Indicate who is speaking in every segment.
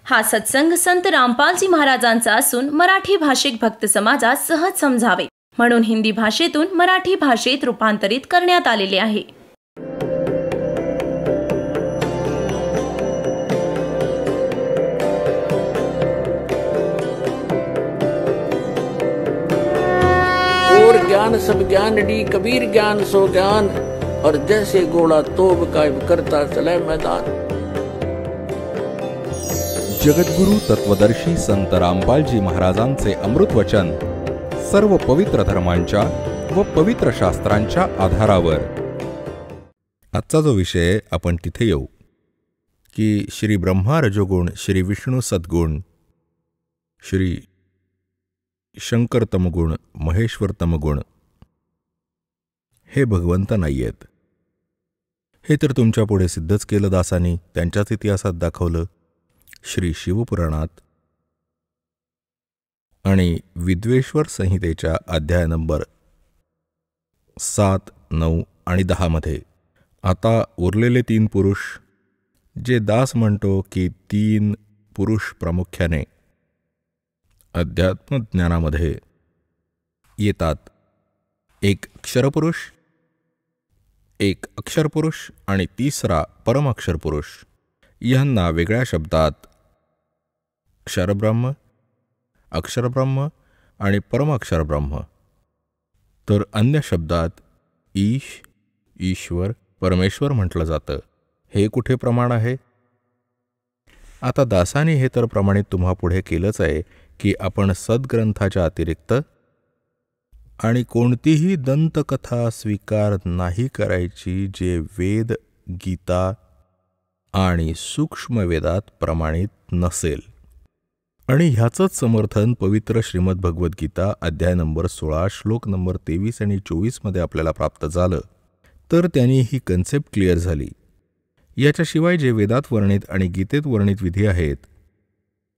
Speaker 1: हा सत्संग संत रामपालजी महाराजांचा असून मराठी भाषिक भक्त समाजास सहज समजावे म्हणून हिंदी भाषेतून मराठी भाषेत रूपांतरित करण्यात आलेले आहे.
Speaker 2: और ज्ञान सब ज्ञान डी कबीर ज्ञान सो ज्ञान और जैसे घोड़ा तोब कायम करता चले मैदान.
Speaker 3: जगद्गुरु तत्वदर्शी संत रामपालजी महाराजांचे अमृत वचन सर्व पवित्र धर्मांच्या व पवित्र शास्त्रांच्या आधारावर. आजचा जो विषय आपण तिथे येऊ की श्री ब्रह्मा रजोगुण, श्री विष्णू सद्गुण, श्री शंकर तमगुण, महेश्वर तमगुण हे भगवंत नाही आहेत. हे तर तुमच्या पुढे सिद्धच केलं दासांनी, त्यांच्याच इतिहासात दाखवलं. श्री शिवपुराणात आणि विद्वेश्वर संहितेच्या अध्याय नंबर 7, 9 आणि 10 मध्ये. आता उरलेले 3 पुरुष जे दास म्हणतो की 3 पुरुष प्रामुख्याने अध्यात्मज्ञानामध्ये येतात. एक क्षरपुरुष, एक अक्षरपुरुष आणि तिसरा परम अक्षरपुरुष. यांना वेगळ्या शब्दात क्षरब्रह्म, अक्षरब्रह्म आणि परम अक्षरब्रह्म, तर अन्य शब्दात ईश, ईश्वर, परमेश्वर म्हटलं जातं. हे कुठे प्रमाण आहे? आता दासाने हे तर प्रमाणित तुम्हा पुढे केलंच आहे की आपण सद्ग्रंथाच्या अतिरिक्त आणि कोणतीही दंतकथा स्वीकार नाही करायची जे वेद, गीता आणि सूक्ष्म वेदात प्रमाणित नसेल. आणि ह्याचंच समर्थन पवित्र श्रीमद भगवद्गीता अध्याय नंबर 16 श्लोक नंबर 23 आणि 24 मध्ये आपल्याला प्राप्त झालं. तर त्यांनी ही कन्सेप्ट क्लिअर झाली. याच्याशिवाय जे वेदात वर्णित आणि गीतेत वर्णित विधी आहेत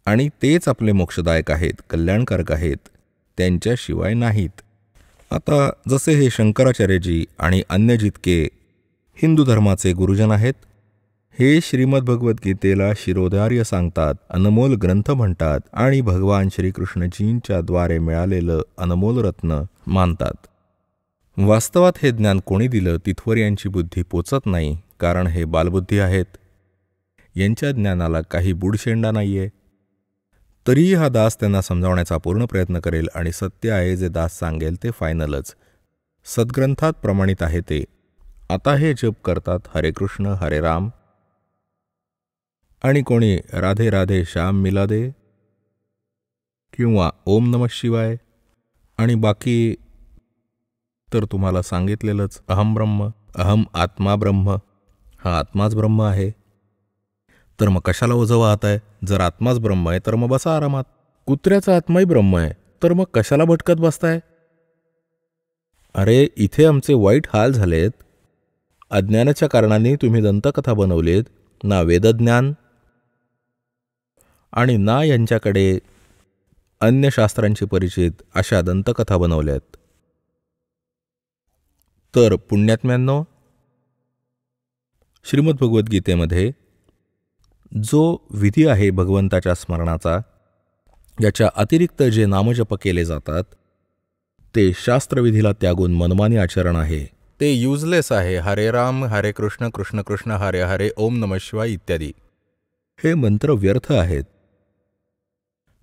Speaker 3: आणि तेच आपले मोक्षदायक आहेत, कल्याणकारक आहेत, त्यांच्याशिवाय नाहीत. आता जसे हे शंकराचार्यजी आणि अन्य जितके हिंदू धर्माचे गुरुजन आहेत, हे श्रीमद भगवद्गीतेला शिरोधार्य सांगतात, अनमोल ग्रंथ म्हणतात आणि भगवान श्रीकृष्णजींच्या द्वारे मिळालेलं अनमोल रत्न मानतात. वास्तवात हे ज्ञान कोणी दिलं तिथवर यांची बुद्धी पोचत नाही, कारण हे बालबुद्धी आहेत. यांच्या ज्ञानाला काही बुडशेंडा नाहीये. तरीही हा दास त्यांना समजावण्याचा पूर्ण प्रयत्न करेल आणि सत्य आहे जे दास सांगेल ते फायनलच, सद्ग्रंथात प्रमाणित आहे ते. आता हे जप करतात हरे कृष्ण हरे राम आणि कोणी राधे राधे श्याम मिला दे किंवा ओम नमः शिवाय, आणि बाकी तर तुम्हाला सांगितलेलंच अहम ब्रह्म, अहम आत्मा ब्रह्म, हा आत्माच ब्रह्म आहे. तर मग कशाला ओझं वाहत आहे? जर आत्माच ब्रह्म आहे तर मग बसा आरामात. कुत्र्याचा आत्माही ब्रह्म आहे तर मग कशाला भटकत बसताय? अरे इथे आमचे वाईट हाल झालेत. अज्ञानाच्या कारणाने तुम्ही दंतकथा बनवलीत, ना वेदज्ञान आणि ना यांच्याकडे अन्य शास्त्रांची परिचित अशा दंतकथा बनवल्यात. तर पुण्यात्म्यांनो, श्रीमद भगवद्गीतेमध्ये जो विधी आहे भगवंताच्या स्मरणाचा, याच्या अतिरिक्त जे नामजप केले जातात ते शास्त्रविधीला त्यागून मनमानी आचरण आहे, ते युजलेस आहे. हरे राम हरे कृष्ण कृष्ण कृष्ण हरे हरे ओम नमः शिवाय इत्यादी हे मंत्र व्यर्थ आहेत.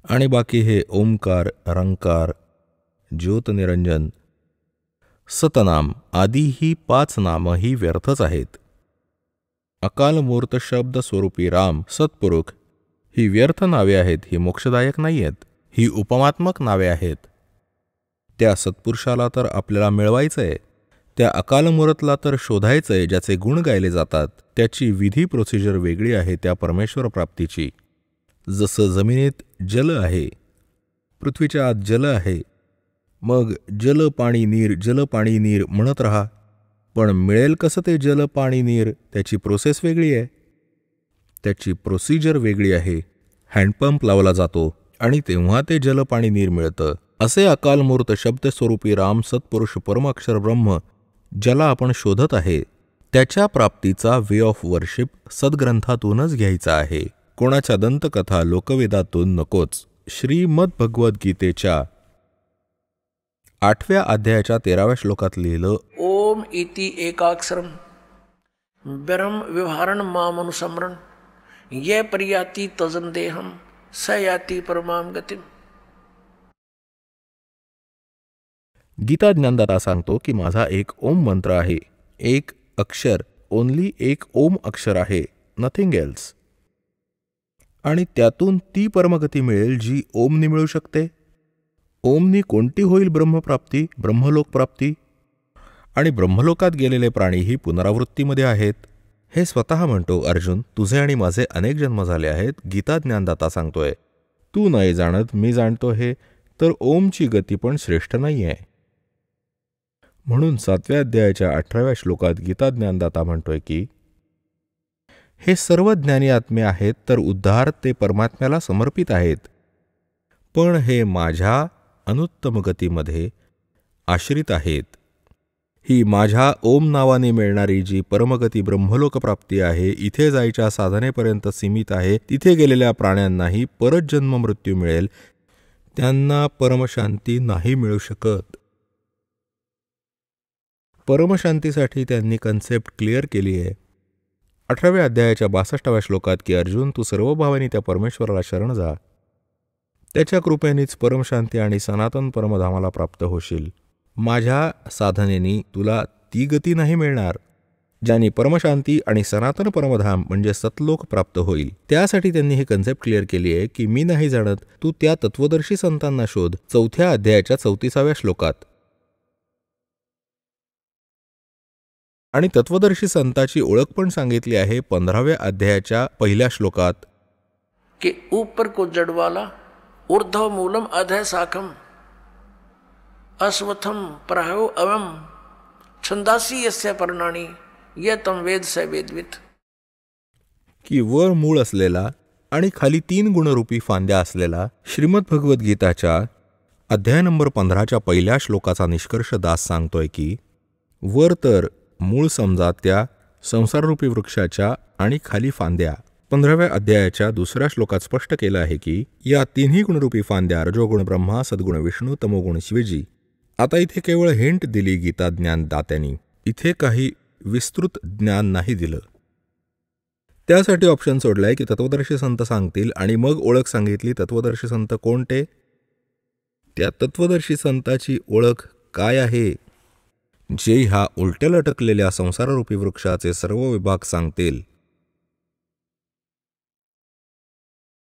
Speaker 3: आणि बाकी हे ओंकार, रंकार, ज्योतनिरंजन, सतनाम आदी ही 5 नामही व्यर्थच आहेत. अकालमूर्त शब्द स्वरूपी राम, सत्पुरुष ही व्यर्थ नावे आहेत. ही मोक्षदायक नाही आहेत, ही उपमात्मक नावे आहेत. त्या सत्पुरुषाला तर आपल्याला मिळवायचंय, त्या अकालमूर्तला तर शोधायचंय ज्याचे गुण गायले जातात. त्याची विधी प्रोसिजर वेगळी आहे त्या परमेश्वर प्राप्तीची. जसं जमिनीत जल आहे, पृथ्वीच्या आत जल आहे, मग जल पाणी नीर, जल पाणी नीर म्हणत राहा. पण मिळेल कसं ते जल पाणी नीर? त्याची प्रोसेस वेगळी आहे, त्याची प्रोसिजर वेगळी आहे. हँडपंप लावला जातो आणि तेव्हा ते जल पाणी नीर मिळतं. असे अकालमूर्त शब्दस्वरूपी राम, सत्पुरुष, परमाक्षर ब्रह्म ज्याला आपण शोधत आहे, त्याच्या प्राप्तीचा वे ऑफ वर्शिप सद्ग्रंथातूनच घ्यायचा आहे. कोणाच्या दंतकथा लोकवेदातून नकोच. श्रीमद भगवद्गीतेच्या 8व्या अध्यायाच्या 13व्या श्लोकात लिहिलं,
Speaker 2: ओम इति एकाक्षरम ब्रह्म विहारण मामनुसमरण ये प्रयाति तजन देहम स याति परमाम गतिम.
Speaker 3: गीता ज्ञानदाता सांगतो की माझा एक ओम मंत्र आहे, एक अक्षर, ओनली एक ओम अक्षर आहे, नथिंग एल्स. आणि त्यातून ती परमगती मिळेल जी ओमनी मिळू शकते. ओमनी कोणती होईल ब्रह्मप्राप्ती, ब्रह्मलोक प्राप्ती? आणि ब्रह्मलोकात गेलेले प्राणीही पुनरावृत्तीमध्ये आहेत. हे स्वतः म्हणतो अर्जुन, तुझे आणि माझे अनेक जन्म झाले आहेत. गीता ज्ञानदाता सांगतोय, तू नाही जाणत, मी जाणतो हे, तर ओमची गती पण श्रेष्ठ नाही आहे. म्हणून 7व्या अध्यायाच्या 18व्या श्लोकात गीता ज्ञानदाता म्हणतोय की हे सर्व ज्ञानी आत्मे आहेत, तर उद्धार ते परमात्म्याला समर्पित आहेत. पण हे माझ्या अनुत्तम गतीमध्ये आश्रित आहेत. ही माझ्या ओम नावाने मिळणारी जी परमगती ब्रह्मलोक प्राप्ती आहे, इथे जायच्या साधनेपर्यंत सीमित आहे. तिथे गेलेल्या प्राण्यांनाही परत जन्म मृत्यू मिळेल, त्यांना परमशांती नाही मिळू शकत. परमशांतीसाठी त्यांनी कन्सेप्ट क्लिअर केली आहे. 18व्या अध्यायाच्या 62व्या श्लोकात की अर्जुन, तू सर्व भावांनी त्या परमेश्वराला शरण जा, त्याच्या कृपेनेच परमशांती आणि सनातन परमधामाला प्राप्त होशील. माझ्या साधनेनी तुला ती गती नाही मिळणार ज्याने परमशांती आणि सनातन परमधाम म्हणजे सतलोक प्राप्त होईल. त्यासाठी त्यांनी ही कन्सेप्ट क्लिअर केली आहे की मी नाही जाणत, तू त्या तत्वदर्शी संतांना शोध. 4थ्या अध्यायाच्या 34व्या श्लोकात. आणि तत्वदर्शी संताची ओळख पण सांगितली आहे 15व्या अध्यायाच्या 1ल्या श्लोकात
Speaker 2: कि ऊपर को जड़वाला ऊर्ध्व मूलम अधः शाखम अश्वत्थम प्रायो अवम छंदासी यस्य पर्णानी ये तम वेद स वेदवित.
Speaker 3: की वर मूळ असलेला आणि खाली 3 गुणरूपी फांद्या असलेला श्रीमद भगवद्गीताच्या अध्याय नंबर 15च्या 1ल्या श्लोकाचा निष्कर्ष दास सांगतोय की वर तर मूळ समजा त्या संसाररूपी वृक्षाच्या आणि खाली फांद्या. 15व्या अध्यायाच्या 2ऱ्या श्लोकात स्पष्ट केलं आहे की या 3ही गुणरूपी फांद्या रजोगुण ब्रह्मा, सद्गुण विष्णू, तमोगुण शिवजी. आता इथे केवळ हिंट दिली गीता ज्ञानदात्यांनी, इथे काही विस्तृत ज्ञान नाही दिलं. त्यासाठी ऑप्शन सोडलाय की तत्वदर्शी संत सांगतील आणि मग ओळख सांगितली. तत्वदर्शी संत कोणते? त्या तत्वदर्शी संताची ओळख काय आहे? जे ह्या उलट्या लटकलेल्या संसाररूपी वृक्षाचे सर्व विभाग सांगतील.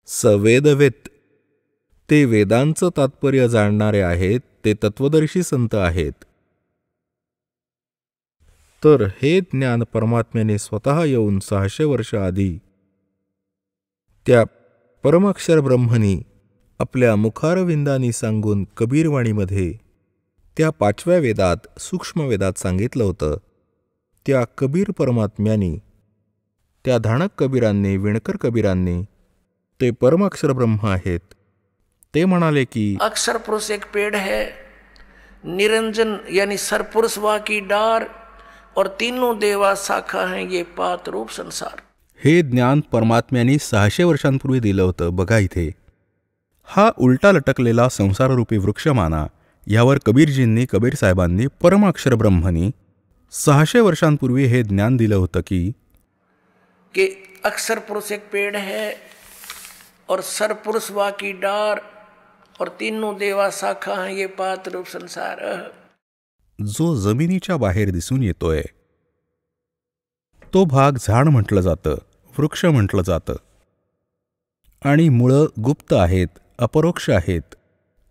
Speaker 3: सवेदवेत, ते वेदांचं तात्पर्य जाणणारे आहेत, ते तत्वदर्शी संत आहेत. तर हे ज्ञान परमात्म्याने स्वतः येऊन 600 वर्ष आधी त्या परमाक्षर ब्रह्मनी आपल्या मुखारविंदांनी सांगून कबीरवाणीमध्ये त्या 5व्या वेदात सूक्ष्म वेदात सांगितलं होतं. त्या कबीर परमात्म्यानी, त्या धाणक कबीरांनी, विणकर कबीरांनी ते परमाक्षर ब्रह्म आहेत. ते म्हणाले की
Speaker 2: अक्षर पुरुष एक पेड़ है, निरंजन यानी सरपुरुष वा की डार और तीनों देवा शाखा हैं ये पात रूप संसार.
Speaker 3: हे ज्ञान परमात्म्यानी 600 वर्षांपूर्वी दिलं होतं. बघा इथे हा उलटा लटकलेला संसाररूपी वृक्ष माना. यावर कबीरजींनी, कबीर साहेबांनी, परमाक्षर ब्रह्मनी 600 वर्षांपूर्वी हे ज्ञान दिलं होतं की
Speaker 2: अक्षर पुरुष एक पेड़ है और सरपुरुष वा की डार और तीनों देवा शाखा हैं ये पात रूप संसार.
Speaker 3: जो जमिनीच्या बाहेर दिसून येतोय तो भाग झाड म्हटलं जातं, वृक्ष म्हटलं जातं. आणि मुळं गुप्त आहेत, अपरोक्ष आहेत,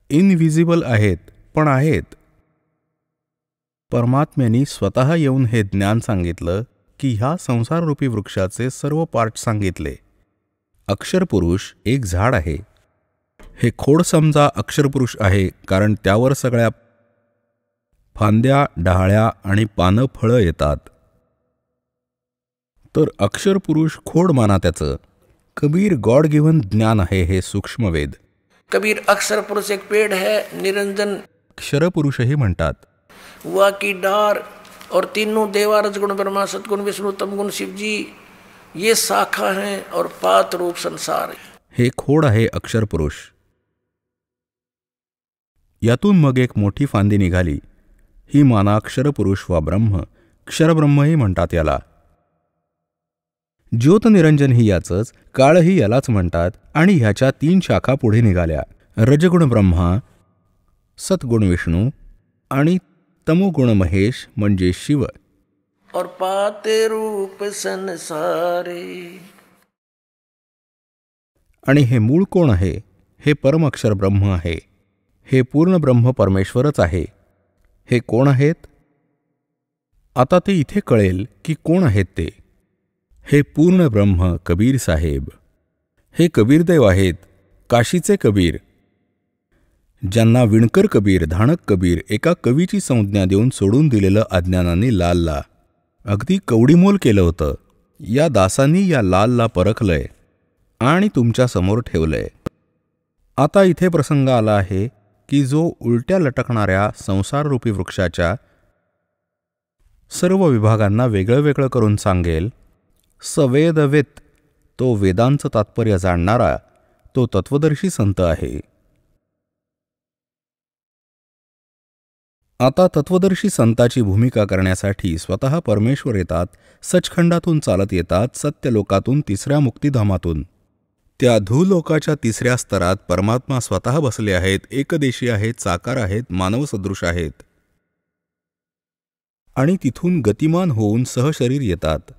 Speaker 3: इनव्हिजिबल आहेत, पण आहेत. परमात्म्यानी स्वतः येऊन हे ज्ञान सांगितलं की ह्या संसाररूपी वृक्षाचे सर्व पार्ट सांगितले. अक्षरपुरुष एक झाड आहे. हे खोड समजा अक्षरपुरुष आहे, कारण त्यावर सगळ्या फांद्या, डहाळ्या आणि पानं, फळं येतात. तर अक्षरपुरुष खोड माना त्याचं. कबीर गॉड गिव्हन ज्ञान आहे हे सूक्ष्मवेद.
Speaker 2: कबीर अक्षर पुरुष एक पेड़ है, निरंजन
Speaker 3: क्षरपुरुषही म्हणतात.
Speaker 2: वा की डार और तीनों देवा रजगुण ब्रह्मा, सद्गुण विष्णु, तमगुण शिवजी ये शाखा है और पात रूप संसार है।
Speaker 3: हे खोड आहे अक्षरपुरुष. यातून मग एक मोठी फांदी निघाली. ही माना अक्षरपुरुष वा ब्रह्म, क्षरब्रह्मही म्हणतात याला. ज्योतनिरंजन ही याचंच, काळही यालाच म्हणतात. आणि ह्याच्या 3 शाखा पुढे निघाल्या. रजगुण ब्रह्मा, सत्गुण विष्णू आणि तमोगुण महेश म्हणजे शिव.
Speaker 2: और पाते रूप संसारे.
Speaker 3: आणि हे मूळ कोण आहे? हे परमअक्षर ब्रह्म आहे. हे पूर्ण ब्रह्म परमेश्वरच आहे. हे कोण आहेत? आता ते इथे कळेल की कोण आहेत ते. हे पूर्ण ब्रह्म कबीर साहेब. हे कबीरदेव आहेत, काशीचे कबीर, ज्यांना विणकर कबीर, धाणक कबीर एका कवीची संज्ञा देऊन सोडून दिलेलं अज्ञानाने लालला. अगदी कवडीमोल केलं होतं. या दासांनी या लालला परखलंय आणि तुमच्या समोर ठेवलंय. आता इथे प्रसंग आला आहे की जो उलट्या लटकणाऱ्या संसाररूपी वृक्षाच्या सर्व विभागांना वेगळं वेगळं करून सांगेल. सवेदवेत, तो वेदांचं तात्पर्य जाणणारा, तो तत्वदर्शी संत आहे. आता तत्वदर्शी संताची भूमिका करण्यासाठी स्वतः परमेश्वर येतात. सचखंडातून चालत येतात, सत्यलोकातून, 3ऱ्या मुक्तिधामातून. त्या धूलोकाच्या 3ऱ्या स्तरात परमात्मा स्वतः बसले आहेत. एकदेशी आहेत, साकार आहेत, मानवसदृश आहेत. आणि तिथून गतिमान होऊन सहशरीर येतात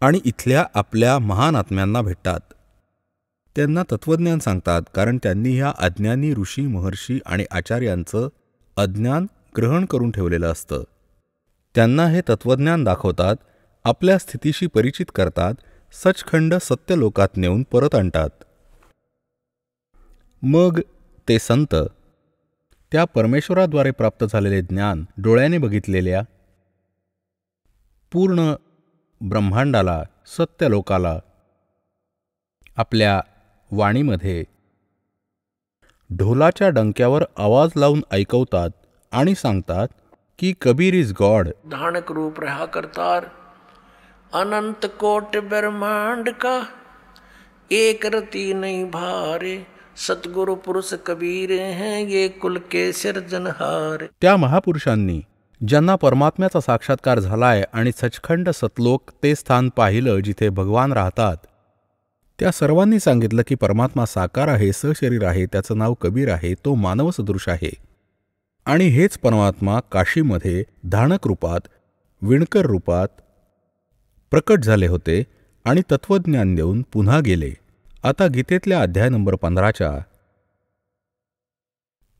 Speaker 3: आणि इथल्या आपल्या महान आत्म्यांना भेटतात. त्यांना तत्वज्ञान सांगतात, कारण त्यांनी ह्या अज्ञानी ऋषी, महर्षी आणि आचार्यांचं अज्ञान ग्रहण करून ठेवलेलं असतं. त्यांना हे तत्वज्ञान दाखवतात, आपल्या स्थितीशी परिचित करतात, सचखंड सत्यलोकात नेऊन परत आणतात. मग ते संत त्या परमेश्वराद्वारे प्राप्त झालेले ज्ञान डोळ्याने बघितलेल्या पूर्ण ब्रह्मांडाला, सत्यलोकाला आपल्या वाणीमध्ये ढोलाच्या डंक्यावर आवाज लावून ऐकवतात आणि सांगतात की कबीर इज गॉड.
Speaker 2: धानक रूप रहा करतार, अनंत कोट ब्रह्मांड का, एक रति नहीं भारे, सतगुरु पुरुष कबीर हैं ये कुल के सिरजनहार.
Speaker 3: त्या महापुरुषांनी ज्यांना परमात्म्याचा साक्षात्कार झालाय आणि सचखंड सतलोक ते स्थान पाहिलं जिथे भगवान राहतात, त्या सर्वांनी सांगितलं की परमात्मा साकार आहे, सशरीर आहे, त्याचं नाव कबीर आहे, तो मानवसदृश आहे. आणि हेच परमात्मा काशीमध्ये धाणक रूपात, विणकर रूपात प्रकट झाले होते आणि तत्वज्ञान देऊन पुन्हा गेले. आता गीतेतल्या अध्याय नंबर 15च्या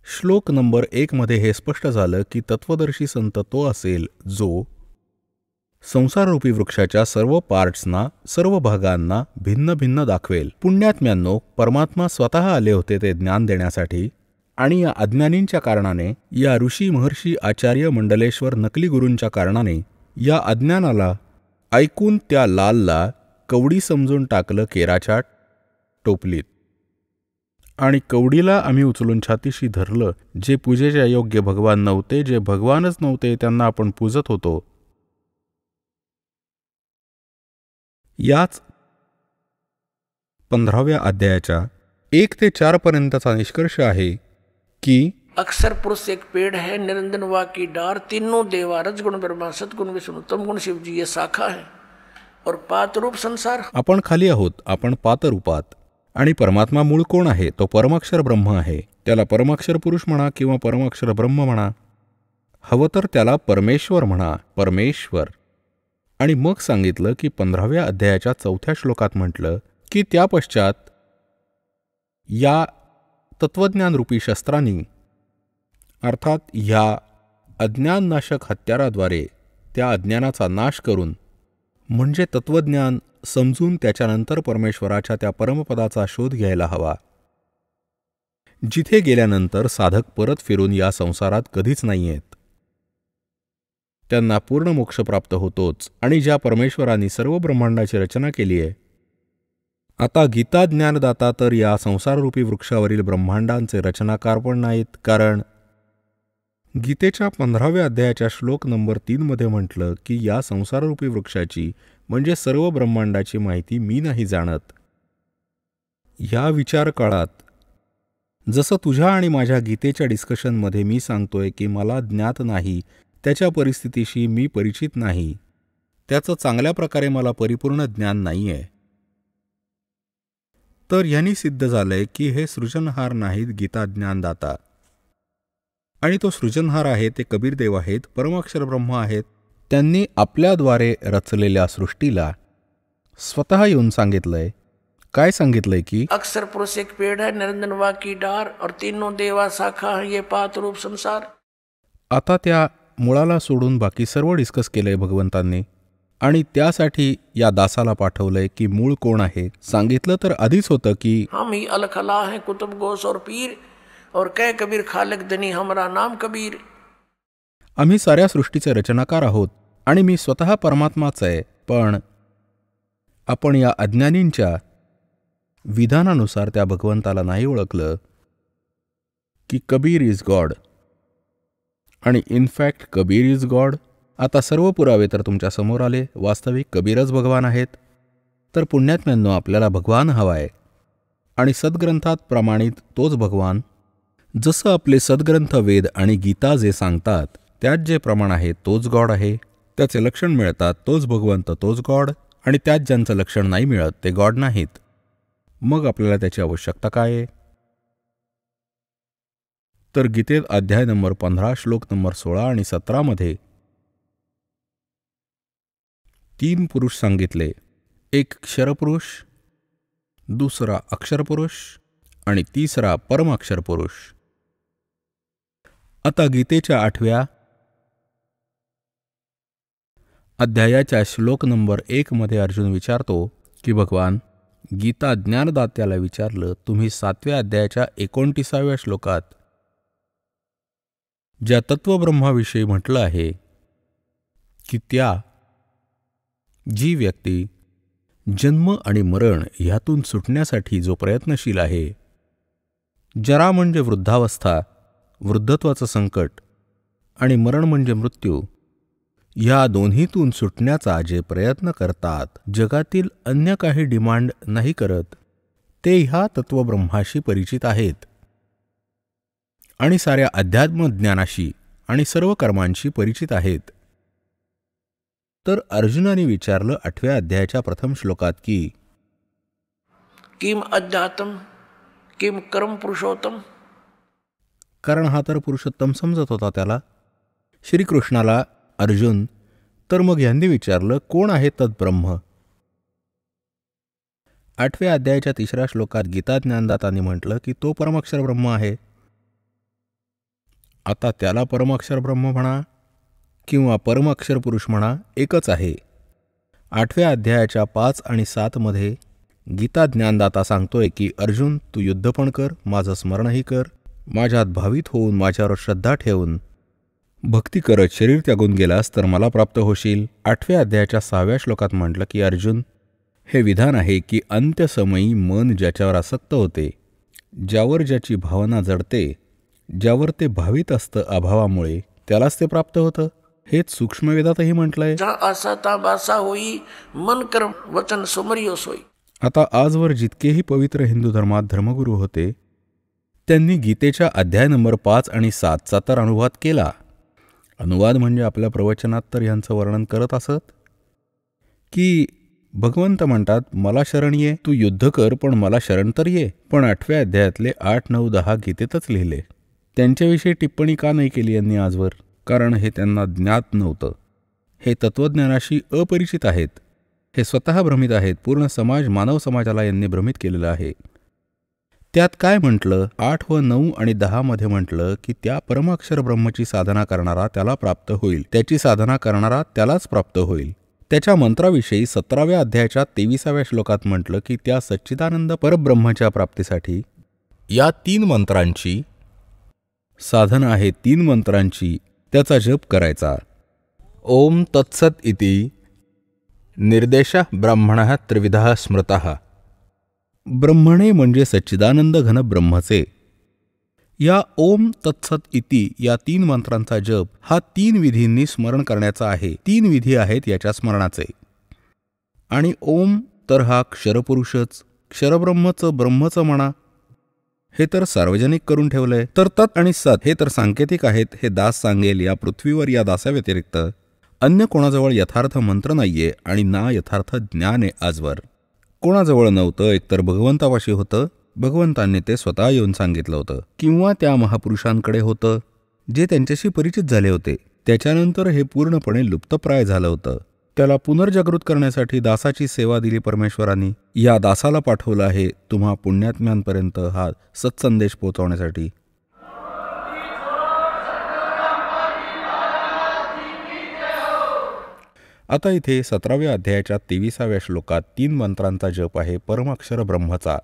Speaker 3: श्लोक नंबर 1 मध्ये हे स्पष्ट झालं की तत्वदर्शी संत तो असेल जो संसाररूपी वृक्षाच्या सर्व पार्ट्सना, सर्व भागांना भिन्न भिन्न दाखवेल. पुण्यात्म्यांनो, परमात्मा स्वतः आले होते ते ज्ञान देण्यासाठी. आणि या अज्ञानींच्या कारणाने, या ऋषी, महर्षी, आचार्य, मंडलेश्वर, नकली गुरूंच्या कारणाने या अज्ञानाला ऐकून त्या लालला कवडी समजून टाकलं केराच्या टोपलीत. आणि कवडीला आम्ही उचलून छातीशी धरलं. जे पूजेच्या योग्य भगवान नव्हते, जे भगवानच नव्हते, त्यांना आपण पूजत होतो. याच 15व्या अध्यायाच्या 1 ते 4 पर्यंतचा निष्कर्ष आहे की
Speaker 2: अक्षर पुरुष एक पेड़ है, निरंजन वा की डार, तीनों देवा, रजगुण ब्रह्मा, सतगुण विष्णु, तमगुण शिव जी ये शाखा है. और पात रूप संसार.
Speaker 3: आपण खाली आहोत, आपण पात रूपात. आणि परमात्मा मूळ कोण आहे? तो परमाक्षर ब्रह्म आहे. त्याला परमाक्षर पुरुष म्हणा किंवा परमाक्षर ब्रह्म म्हणा, हवं तर त्याला परमेश्वर म्हणा, परमेश्वर. आणि मग सांगितलं की 15व्या अध्यायाच्या 4थ्या श्लोकात म्हटलं की त्या पश्चात या तत्वज्ञानरूपी शस्त्रांनी, अर्थात ह्या अज्ञाननाशक हत्याराद्वारे त्या अज्ञानाचा नाश करून, म्हणजे तत्वज्ञान समजून त्याच्यानंतर परमेश्वराच्या त्या परमपदाचा शोध घ्यायला हवा, जिथे गेल्यानंतर साधक परत फिरून या संसारात कधीच नाही येत. त्यांना पूर्ण मोक्ष प्राप्त होतोच. आणि ज्या परमेश्वरांनी सर्व ब्रह्मांडाची रचना केली आहे, आता गीता ज्ञानदाता तर या संसाररूपी वृक्षावरील ब्रह्मांडांचे रचनाकार पण नाहीत, कारण गीतेच्या 15व्या अध्यायाच्या श्लोक नंबर 3 मध्ये म्हटलं की या संसाररूपी वृक्षाची म्हणजे सर्व ब्रह्मांडाची माहिती मी नाही जाणत. या विचार काळात जसं तुझ्या आणि माझ्या गीतेच्या डिस्कशनमध्ये मी सांगतोय की मला ज्ञात नाही, त्याच्या परिस्थितीशी मी परिचित नाही, त्याचं चांगल्या प्रकारे मला परिपूर्ण ज्ञान नाही आहे, तर यांनी सिद्ध झालंय की हे सृजनहार नाहीत, गीता ज्ञानदाता. आणि तो सृजनहार आहे ते कबीर देव आहेत, परमाक्षर ब्रह्म आहेत. त्यांनी आपल्याद्वारे रचलेल्या सृष्टीला स्वतः येऊन सांगितलंय. काय सांगितलंय की
Speaker 2: अक्षर पुरुष एक पेड़ है, निरंजन वा की डार और तीनों देवा शाखा है, ये पात रूप संसार.
Speaker 3: आता त्या मुळाला सोडून बाकी सर्व डिस्कस केलंय भगवंतांनी आणि त्यासाठी या दासाला पाठवलंय की मूळ कोण आहे. सांगितलं तर आधीच होतं की
Speaker 2: हम ही अलखला है कुतुब गोस और पीर और कै कबीर खालक धनी हमारा नाम कबीर.
Speaker 3: आम्ही साऱ्या सृष्टीचे रचनाकार आहोत आणि मी स्वतः परमात्माच आहे. पण आपण या अज्ञानींच्या विधानानुसार त्या भगवंताला नाही ओळखलं की कबीर इज गॉड. आणि इनफॅक्ट कबीर इज गॉड. आता सर्व पुरावे तर तुमच्या समोर आले. वास्तविक कबीरच भगवान आहेत. तर पुण्यात्म्यांनो, आपल्याला भगवान हवा आहे आणि सद्ग्रंथात प्रमाणित तोच भगवान. जसं आपले सद्ग्रंथ वेद आणि गीता जे सांगतात त्यात जे प्रमाण आहे तोच गॉड आहे. त्याचे लक्षण मिळतात तोच भगवंत, तोच गॉड. आणि त्यात ज्यांचं लक्षण नाही मिळत ते गॉड नाहीत. मग आपल्याला त्याची आवश्यकता काय आहे? तर गीतेत अध्याय नंबर 15 श्लोक नंबर 16 आणि 17 मध्ये 3 पुरुष सांगितले. एक क्षरपुरुष, दुसरा अक्षरपुरुष आणि तिसरा परमाक्षरपुरुष. आता गीतेच्या 8व्या अध्यायाच्या श्लोक नंबर 1 मध्ये अर्जुन विचारतो की भगवान, गीता ज्ञानदात्याला विचारलं, तुम्ही 7व्या अध्यायाच्या 29व्या श्लोकात ज्या तत्वब्रह्माविषयी म्हटलं आहे की त्या जी व्यक्ती जन्म आणि मरण ह्यातून सुटण्यासाठी जो प्रयत्नशील आहे, जरा म्हणजे वृद्धावस्था, वृद्धत्वाचं संकट आणि मरण म्हणजे मृत्यू, या दोन्हीतून सुटण्याचा जे प्रयत्न करतात, जगातील अन्य काही डिमांड नाही करत, ते ह्या तत्वब्रह्माशी परिचित आहेत आणि साऱ्या अध्यात्मज्ञानाशी आणि सर्व कर्मांशी परिचित आहेत. तर अर्जुनाने विचारलं 8व्या अध्यायाच्या प्रथम श्लोकात की
Speaker 2: किम अध्यात्म किम कर्म पुरुषोत्तम.
Speaker 3: कारण हा तर पुरुषोत्तम समजत होता त्याला, श्रीकृष्णाला अर्जुन. तर मग यांनी विचारलं, कोण आहे तद्ब्रह्म? 8व्या अध्यायाच्या 3ऱ्या श्लोकात गीता ज्ञानदातांनी म्हटलं की तो परमाक्षर ब्रह्म आहे. आता त्याला परमाक्षर ब्रह्म म्हणा किंवा परमाक्षर पुरुष म्हणा, एकच आहे. 8व्या अध्यायाच्या 5 आणि 7 मध्ये गीता ज्ञानदाता सांगतोय की अर्जुन, तू युद्ध पण कर, माझं स्मरणही कर, माझ्यात भावित होऊन माझ्यावर श्रद्धा ठेवून भक्ती करत शरीर त्यागून गेलास तर मला प्राप्त होशील. 8व्या अध्यायाच्या 6व्या श्लोकात म्हटलं की अर्जुन, हे विधान आहे की अंत्यसमयी मन ज्याच्यावर आसक्त होते, ज्यावर ज्याची भावना जडते, ज्यावर ते भावित असतं अभावामुळे, त्यालाच ते प्राप्त होतं. हेच सूक्ष्मवेदातही म्हटलंय.
Speaker 2: आसा ता बासा होई, मन कर्म वचन सुमरियो सोई.
Speaker 3: आता आजवर जितकेही पवित्र हिंदू धर्मात धर्मगुरू होते त्यांनी गीतेच्या अध्याय नंबर 5 आणि 7चा तर अनुवाद केला. अनुवाद म्हणजे आपल्या प्रवचनात तर यांचं वर्णन करत असत की भगवंत म्हणतात, मला शरण ये, तू युद्ध कर पण मला शरण तर ये. पण 8व्या अध्यायातले 8, 9, 10 गीतेतच लिहिले. त्यांच्याविषयी टिप्पणी का नाही केली यांनी आजवर? कारण हे त्यांना ज्ञात नव्हतं. हे तत्त्वज्ञानाशी अपरिचित आहेत. हे स्वतः भ्रमित आहेत. पूर्ण समाज, मानव समाजाला यांनी भ्रमित केलेलं आहे. त्यात काय म्हटलं? 8 व 9 आणि 10 मध्ये म्हटलं की त्या परमाक्षर ब्रह्मची साधना करणारा त्याला प्राप्त होईल, त्याची साधना करणारा त्यालाच प्राप्त होईल. त्याच्या मंत्राविषयी 17व्या अध्यायाच्या 23व्या श्लोकात म्हटलं की त्या सच्चिदानंद परब्रह्माच्या प्राप्तीसाठी या 3 मंत्रांची साधना आहे. 3 मंत्रांची त्याचा जप करायचा. ओम तत्सत इति निर्देशः ब्राह्मणः त्रिविधः स्मृतः. ब्रह्मणे म्हणजे सच्चिदानंद घन ब्रह्मचे. या ओम तत्सत इति या 3 मंत्रांचा जप हा 3 विधींनी स्मरण करण्याचा आहे. 3 विधी आहेत याच्या स्मरणाचे. आणि ओम तर हा क्षरपुरुषच, क्षरब्रह्मचं ब्रह्मचं म्हणा, हे तर सार्वजनिक करून ठेवलंय. तर तत् आणि सत हे तर सांकेतिक आहेत. हे दास सांगेल. या पृथ्वीवर या दासाव्यतिरिक्त अन्य कोणाजवळ यथार्थ मंत्र नाहीये आणि ना यथार्थ ज्ञान आहे आजवर. कोणाजवळ नव्हतं. एकतर भगवंतापाशी होतं, भगवंतांनी ते स्वतः येऊन सांगितलं होतं, किंवा त्या महापुरुषांकडे होतं जे त्यांच्याशी परिचित झाले होते. त्याच्यानंतर हे पूर्णपणे लुप्तप्राय झालं होतं. त्याला पुनर्जागृत करण्यासाठी दासाची सेवा दिली परमेश्वरांनी. या दासाला पाठवलं आहे तुम्हा पुण्यात्म्यांपर्यंत हा सत्संदेश पोहोचवण्यासाठी. आता इथे 17व्या अध्यायाच्या 23व्या श्लोकात 3 मंत्रांचा जप आहे परमाक्षर ब्रह्मचा.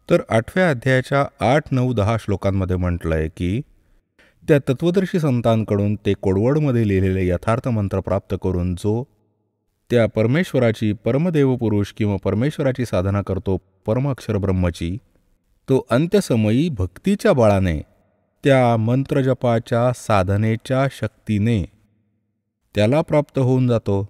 Speaker 3: तर 8व्या अध्यायाच्या 8, 9, 10 श्लोकांमध्ये म्हटलंय की त्या तत्वदर्शी संतांकडून ते कोडवडमध्ये लिहिलेले यथार्थ मंत्र प्राप्त करून जो त्या परमेश्वराची परमदेवपुरुष किंवा परमेश्वराची साधना करतो परमाक्षर ब्रह्मची, तो अंत्यसमयी भक्तीच्या बळाने त्या मंत्रजपाच्या साधनेच्या शक्तीने त्याला प्राप्त होऊन जातो.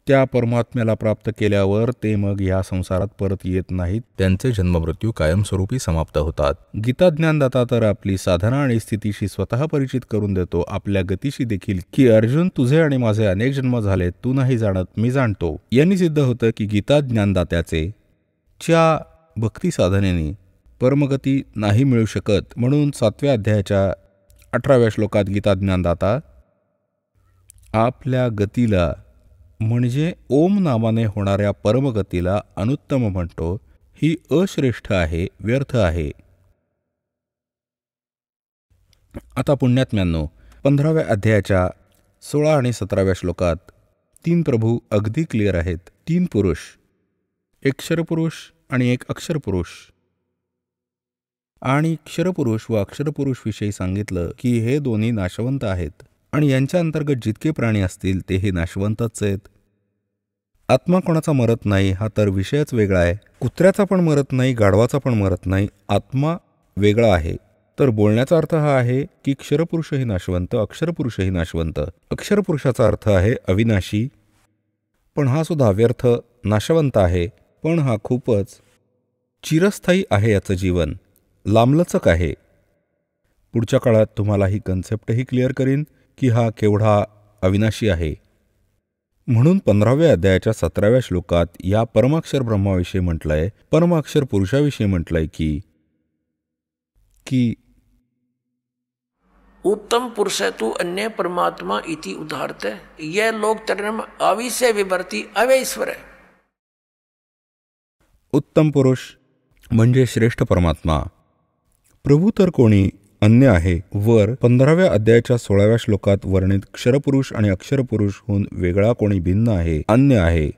Speaker 3: त्या परमात्म्याला प्राप्त केल्यावर ते मग या संसारात परत येत नाहीत. त्यांचे जन्ममृत्यू कायमस्वरूपी समाप्त होतात. गीता ज्ञानदाता तर आपली साधना आणि स्थितीशी स्वतः परिचित करून देतो, आपल्या गतीशी देखील, की अर्जुन तुझे आणि माझे अनेक जन्म झाले, तू नाही जाणत मी जाणतो. यांनी सिद्ध होतं की गीता ज्ञानदात्याचे च्या भक्ती साधनेने परमगती नाही मिळू शकत. म्हणून 7व्या अध्यायाच्या 18व्या श्लोकात गीता ज्ञानदाता आपल्या गतीला म्हणजे ओम नामाने होणाऱ्या परमगतीला अनुत्तम म्हणतो. ही अश्रेष्ठ आहे, व्यर्थ आहे. आता पुण्यात्म्यांनो, 15व्या अध्यायाच्या 16 आणि 17व्या श्लोकात 3 प्रभू अगदी क्लिअर आहेत. 3 पुरुष, एक क्षरपुरुष आणि एक अक्षरपुरुष. आणि क्षरपुरुष व अक्षरपुरुष विषयी सांगितलं की हे दोन्ही नाशवंत आहेत आणि यांच्या अंतर्गत जितके प्राणी असतील ते हे नाशवंतच आहेत. आत्मा कोणाचा मरत नाही हा तर विषयच वेगळा आहे. कुत्र्याचा पण मरत नाही, गाढवाचा पण मरत नाही. आत्मा वेगळा आहे. तर बोलण्याचा अर्थ हा आहे की क्षरपुरुषही नाशवंत, अक्षरपुरुषही नाशवंत. अक्षरपुरुषाचा अर्थ आहे अविनाशी, पण हा सुद्धा व्यर्थ, नाशवंत आहे. पण हा खूपच चिरस्थायी आहे. याचं जीवन लांबलचक आहे. पुढच्या काळात तुम्हाला ही कन्सेप्टही क्लिअर करीन की हा केवढा अविनाशी आहे. म्हणून 15व्या अध्यायाच्या 17व्या श्लोकात या परमाक्षर ब्रह्माविषयी म्हटलंय, परमाक्षर पुरुषाविषयी म्हटलंय की
Speaker 2: उत्तम पुरुष है तू अन्य परमात्मा इति उदाहरते. यह लोक तरम आविष्य विवर्ती अवैश्वर है.
Speaker 3: उत्तम पुरुष म्हणजे श्रेष्ठ परमात्मा. प्रभू तर कोणी अन्य आहे. वर 15व्या अध्यायाच्या 16व्या श्लोकात वर्णित क्षरपुरुष आणि अक्षरपुरुष होऊन वेगळा कोणी भिन्न आहे, अन्य आहे,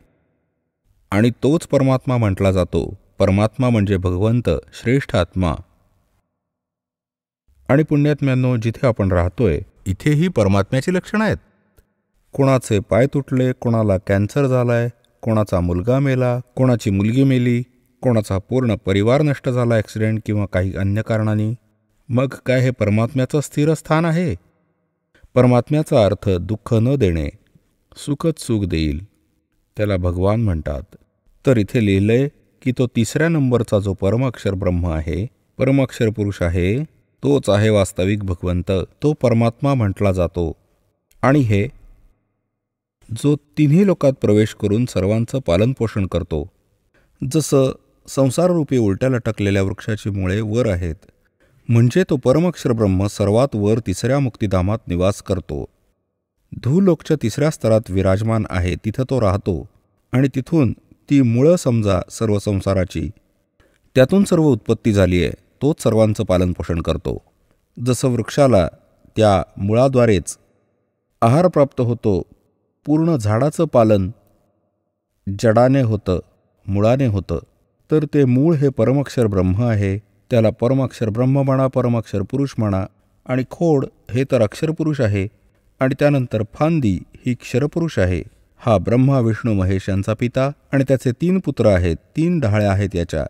Speaker 3: आणि तोच परमात्मा म्हटला जातो. परमात्मा म्हणजे भगवंत, श्रेष्ठ आत्मा. आणि पुण्यात्म्यांनो, जिथे आपण राहतोय इथेही परमात्म्याची लक्षणं आहेत. कोणाचे पाय तुटले, कोणाला कॅन्सर झालाय, कोणाचा मुलगा मेला, कोणाची मुलगी मेली, कोणाचा पूर्ण परिवार नष्ट झाला ॲक्सिडेंट किंवा काही अन्य कारणांनी. मग काय हे परमात्म्याचं स्थिर स्थान आहे? परमात्म्याचा अर्थ दुःख न देणे, सुखच सुख देईल, त्याला भगवान म्हणतात. तर इथे लिहिलंय की तो 3ऱ्या नंबरचा जो परमाक्षर ब्रह्म आहे, परमाक्षर पुरुष आहे, तोच आहे वास्तविक भगवंत. तो परमात्मा म्हटला जातो. आणि हे जो 3ही लोकात प्रवेश करून सर्वांचं पालनपोषण करतो. जसं संसाररूपी उलट्या लटकलेल्या वृक्षाची मुळे वर आहेत, म्हणजे तो परमाक्षर ब्रह्म सर्वात वर 3ऱ्या मुक्तिधामात निवास करतो. धूलोकच्या 3ऱ्या स्तरात विराजमान आहे. तिथं तो राहतो आणि तिथून ती मुळं समजा सर्व संसाराची, त्यातून सर्व उत्पत्ती झाली आहे. तोच सर्वांचं पालनपोषण करतो. जसं वृक्षाला त्या मुळाद्वारेच आहार प्राप्त होतो, पूर्ण झाडाचं पालन जडाने होतं, मुळाने होतं. तर ते मूळ हे परमाक्षर ब्रह्म आहे. त्याला परमाक्षर ब्रह्म म्हणा, परमाक्षर पुरुष म्हणा. आणि खोड हे तर अक्षरपुरुष आहे. आणि त्यानंतर फांदी ही क्षरपुरुष आहे. हा ब्रह्मा विष्णू महेश यांचा पिता आणि त्याचे 3 पुत्र आहेत. 3 डहाळ्या आहेत याच्या.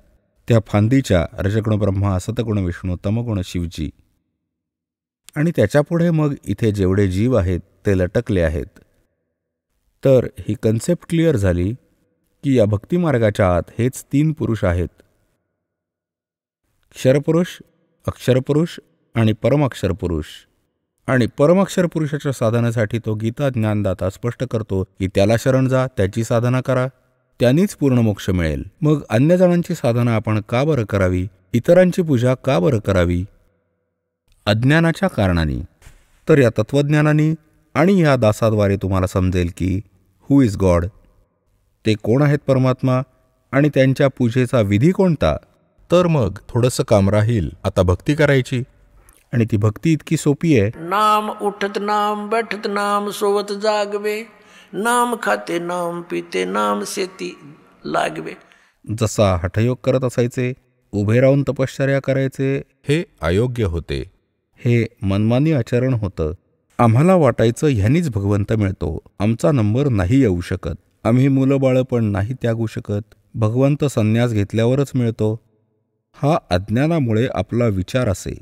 Speaker 3: त्या फांदीच्या रजगुण ब्रह्मा, सतगुण विष्णू, तमगुण शिवजी. आणि त्याच्यापुढे मग इथे जेवढे जीव आहेत ते लटकले आहेत. तर ही कन्सेप्ट क्लिअर झाली की या भक्तिमार्गाच्या आत हेच 3 पुरुष आहेत, क्षरपुरुष, अक्षरपुरुष आणि परमाक्षर पुरुष. आणि परमाक्षर पुरुषाच्या साधनेसाठी तो गीता ज्ञानदाता स्पष्ट करतो की त्याला शरण जा, त्याची साधना करा, त्यांनीच पूर्ण मोक्ष मिळेल. मग अन्य जणांची साधना आपण का बरं करावी, इतरांची पूजा का बरं करावी? अज्ञानाच्या कारणाने. तर या तत्त्वज्ञानाने आणि या दासाद्वारे तुम्हाला समजेल की हू इज गॉड, ते कोण आहेत परमात्मा, आणि त्यांच्या पूजेचा विधी कोणता. तर मग थोडंसं काम राहील आता भक्ती करायची. आणि ती भक्ती इतकी सोपी आहे.
Speaker 2: नाम उठत नाम बैठत नाम सोवत जागवे, नाम खाते नाम पिते नाम शेती लागवे.
Speaker 3: जसा हठयोग करत असायचे, उभे राहून तपश्चर्या करायचे, हे अयोग्य होते. हे मनमानी आचरण होतं. आम्हाला वाटायचं ह्यानीच भगवंत मिळतो, आमचा नंबर नाही येऊ शकत, आम्ही मुलं बाळं पण नाही त्यागू शकत, भगवंत संन्यास घेतल्यावरच मिळतो. हा अज्ञानामुळे आपला विचार असे.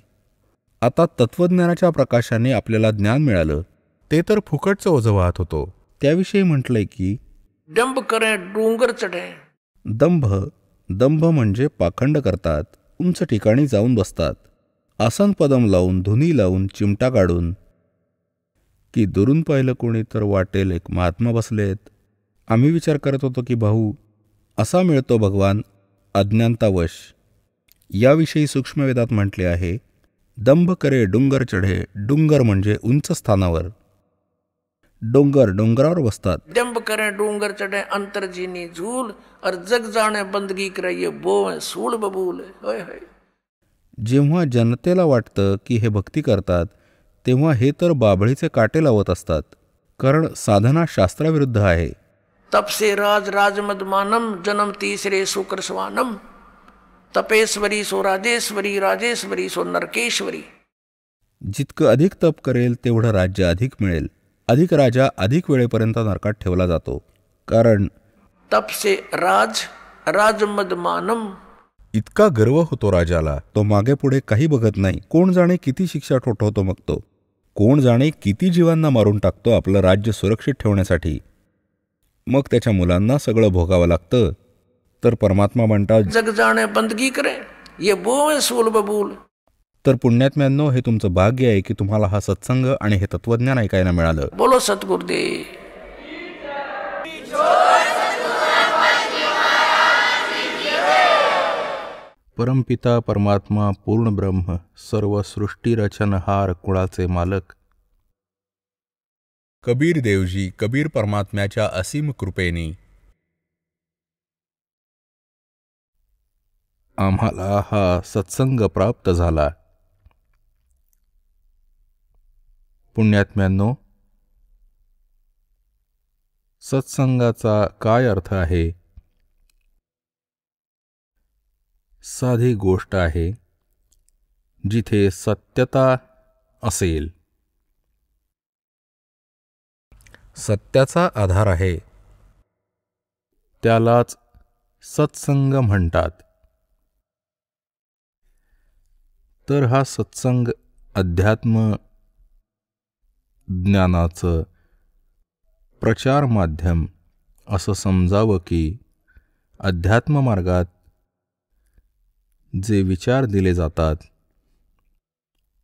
Speaker 3: आता तत्त्वज्ञानाच्या प्रकाशाने आपल्याला ज्ञान मिळालं, ते तर फुकटचं ओझं वाहत होतो. त्याविषयी म्हटलंय की
Speaker 2: डंब करे डोंगर चढे.
Speaker 3: दंभ म्हणजे पाखंड करतात, उंच ठिकाणी जाऊन बसतात, आसन पदम लावून, धुनी लावून, चिमटा काढून, की दुरून पाहिलं कोणी तर वाटेल एक महात्मा बसलेत. आम्ही विचार करत होतो की भाऊ असा मिळतो भगवान अज्ञानतावश. याविषयी सूक्ष्मवेदात म्हटले आहे, दंभ करे डोंगर चढे. डोंगर म्हणजे उंच स्थानावर, डोंगरावर बसतात.
Speaker 2: डंब करे डोंगर चढे अंतरजीनी झूल, और जग जाणे बंदगी करे ये बोव सूळ बबूल. होय होय.
Speaker 3: जेव्हा जनतेला वाटतं की हे भक्ती करतात, तेव्हा हे तर बाभळीचे काटे लावत असतात, कारण साधना शास्त्राविरुद्ध आहे.
Speaker 2: तपसे राज राजमद मानम, जन्म तीसरे शुक्र स्वानम, तपेश्वरी सो राजेश्वरी, राजेश्वरी सो नरकेश्वरी.
Speaker 3: जितकं अधिक तप करेल तेवढं राज्य अधिक मिळेल. अधिक राजा अधिक वेळेपर्यंत नरकात ठेवला जातो, कारण
Speaker 2: तपसे राज राजमद मानम.
Speaker 3: इतका गर्व होतो राजाला, तो मागे पुढे काही बघत नाही. कोण जाणे किती शिक्षा ठोठवतो मग तो, कोण जाणे किती जीवांना मारून टाकतो आपलं राज्य सुरक्षित ठेवण्यासाठी. मग त्याच्या मुलांना सगळं भोगावं लागतं. तर परमात्मा म्हणतात,
Speaker 2: जग जाणे बंदगी करे ये बोव सूल बबूल.
Speaker 3: तर पुण्यात्म्यांनो, हे तुमचं भाग्य आहे की तुम्हाला हा सत्संग आणि हे तत्वज्ञान ऐकायला मिळालं.
Speaker 2: बोलो सद्गुरुदेव.
Speaker 3: परमपिता परमात्मा पूर्ण ब्रह्म सर्व सृष्टी रचनहार कुळाचे मालक कबीर देवजी, कबीर परमात्म्याच्या असीम कृपेने आम्हाला हा सत्संग प्राप्त झाला. पुण्यात्म्यांनो, सत्संगाचा काय अर्थ आहे? साधी गोष्ट आहे, जिथे सत्यता असेल, सत्याचा आधार आहे, त्यालाच सत्संग म्हणतात. तर हा सत्संग अध्यात्म ज्ञानाचं प्रचार माध्यम असं समजावं की अध्यात्म मार्गात जे विचार दिले जातात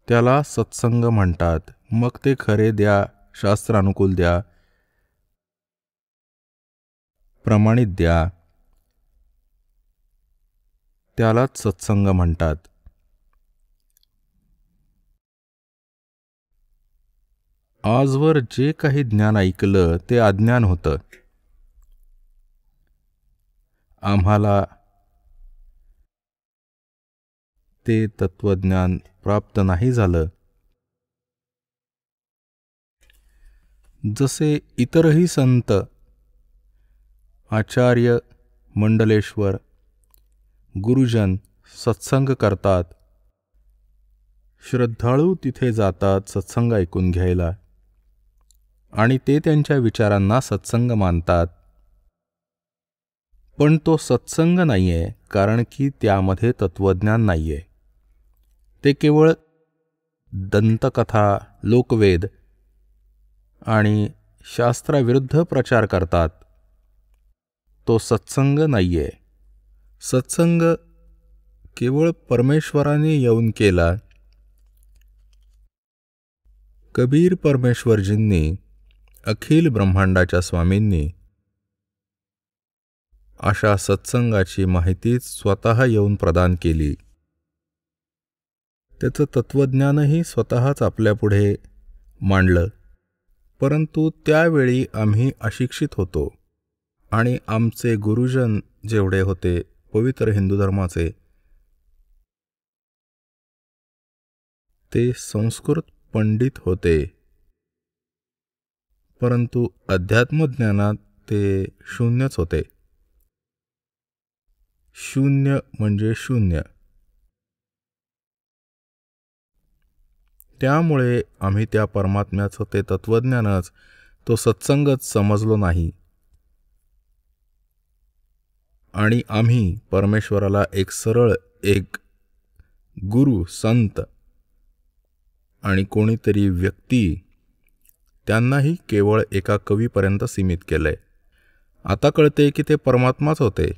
Speaker 3: त्याला सत्संग म्हणतात. मग ते खरे द्या, शास्त्रानुकूल द्या, प्रमाणित द्या, त्यालाच सत्संग म्हणतात. आजवर जे काही ज्ञान ऐकलं ते अज्ञान होतं. आम्हाला ते तत्वज्ञान प्राप्त नाही झालं. जसे इतरही संत, आचार्य, मंडलेश्वर, गुरुजन सत्संग करतात, श्रद्धाळू तिथे जातात सत्संग ऐकून घ्यायला, आणि ते त्यांच्या विचारांना सत्संग मानतात. पण तो सत्संग नाहीये, कारण की त्यामध्ये तत्वज्ञान नाहीये. ते केवळ दंतकथा, लोकवेद आणि शास्त्राविरुद्ध प्रचार करतात, तो सत्संग नाहीये. सत्संग केवळ परमेश्वराने येऊन केला. कबीर परमेश्वरजींनी, अखिल ब्रह्मांडाच्या स्वामींनी अशा सत्संगाची माहितीच स्वतः येऊन प्रदान केली. त्याचं तत्त्वज्ञानही स्वतःच आपल्यापुढे मांडलं. परंतु त्यावेळी आम्ही अशिक्षित होतो आणि आमचे गुरुजन जेवढे होते पवित्र हिंदू धर्माचे, ते संस्कृत पंडित होते, परंतु अध्यात्मज्ञानात ते शून्यच होते. शून्य म्हणजे शून्य. त्यामुळे आम्ही त्या परमात्म्याचं ते तत्त्वज्ञानच, तो सत्संगच समजलो नाही. आणि आम्ही परमेश्वराला एक सरळ, एक गुरु, संत आणि कोणीतरी व्यक्ती, त्यांनाही केवळ एका कवीपर्यंत सीमित केलंय. आता कळते की ते परमात्माच होते.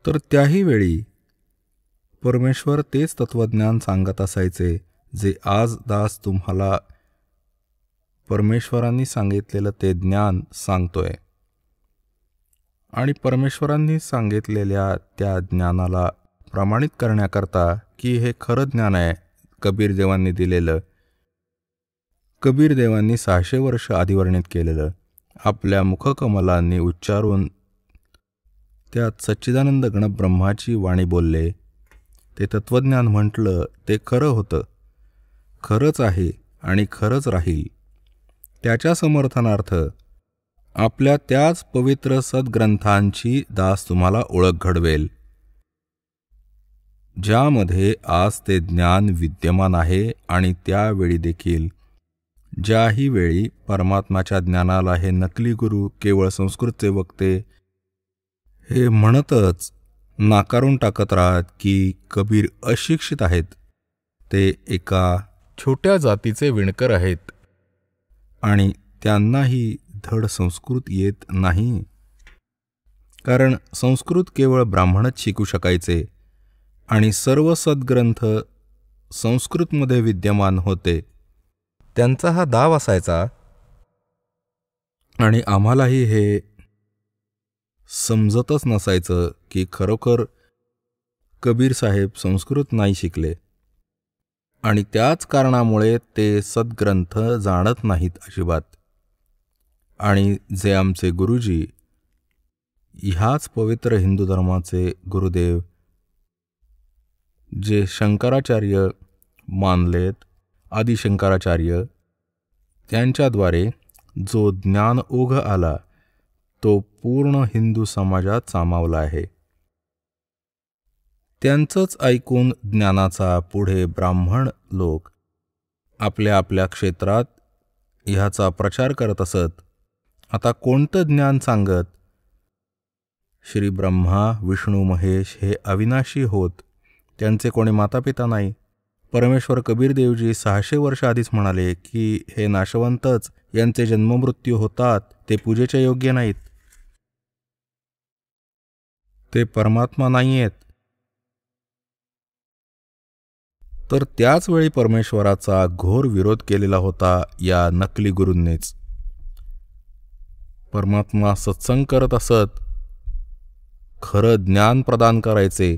Speaker 3: तर त्याही वेळी परमेश्वर तेच तत्त्वज्ञान सांगत असायचे जे आज दास तुम्हाला परमेश्वरांनी सांगितलेलं ते ज्ञान सांगतोय. आणि परमेश्वरांनी सांगितलेल्या त्या ज्ञानाला प्रमाणित करण्याकरता की हे खरं ज्ञान आहे कबीर देवांनी दिलेलं, कबीर देवांनी 600 वर्ष आधी वर्णित केलेलं, आपल्या मुखकमलांनी उच्चारून त्यात सच्चिदानंद गणब्रह्माची वाणी बोलले, ते तत्त्वज्ञान म्हटलं, ते खरं होतं, खरंच आहे आणि खरंच राहील. त्याच्या समर्थनार्थ आपल्या त्याच पवित्र सद्ग्रंथांची दास तुम्हाला ओळख घडवेल, ज्यामध्ये आज ते ज्ञान विद्यमान आहे. आणि त्यावेळी देखील, ज्याही वेळी परमात्माच्या ज्ञानाला हे नकली गुरु, केवळ संस्कृतचे वक्ते हे म्हणतच नाकारून टाकत राहत की कबीर अशिक्षित आहेत, ते एका छोट्या जातीचे विणकर आहेत आणि त्यांनाही धड संस्कृत येत नाही. कारण संस्कृत केवळ ब्राह्मणच शिकू शकायचे आणि सर्व सद्ग्रंथ संस्कृतमध्ये विद्यमान होते. त्यांचा हा दाव असायचा. आणि आम्हालाही हे समजतच नसायचं की खरोखर कबीर साहेब संस्कृत नाही शिकले आणि त्याच कारणामुळे ते सद्ग्रंथ जाणत नाहीत अजिबात. आणि जे आमचे गुरुजी, ह्याच पवित्र हिंदू धर्माचे गुरुदेव, जे शंकराचार्य मानलेत, आदिशंकराचार्य, त्यांच्याद्वारे जो ज्ञान ओघ आला तो पूर्ण हिंदू समाजात सामावला आहे. त्यांचंच ऐकून ज्ञानाचा पुढे ब्राह्मण लोक आपल्या आपल्या क्षेत्रात ह्याचा प्रचार करत असत. आता कोणतं ज्ञान सांगत? श्री ब्रह्मा, विष्णू, महेश हे अविनाशी होत, त्यांचे कोणी मातापिता नाही. परमेश्वर कबीरदेवजी 600 वर्ष आधीच म्हणाले की हे नाशवंतच, यांचे जन्ममृत्यू होतात, ते पूजेच्या योग्य नाहीत, ते परमात्मा नाही आहेत. तर त्याच वेळी परमेश्वराचा घोर विरोध केलेला होता या नकली गुरूंनीच. परमात्मा सत्संग करत असत, खरं ज्ञान प्रदान करायचे,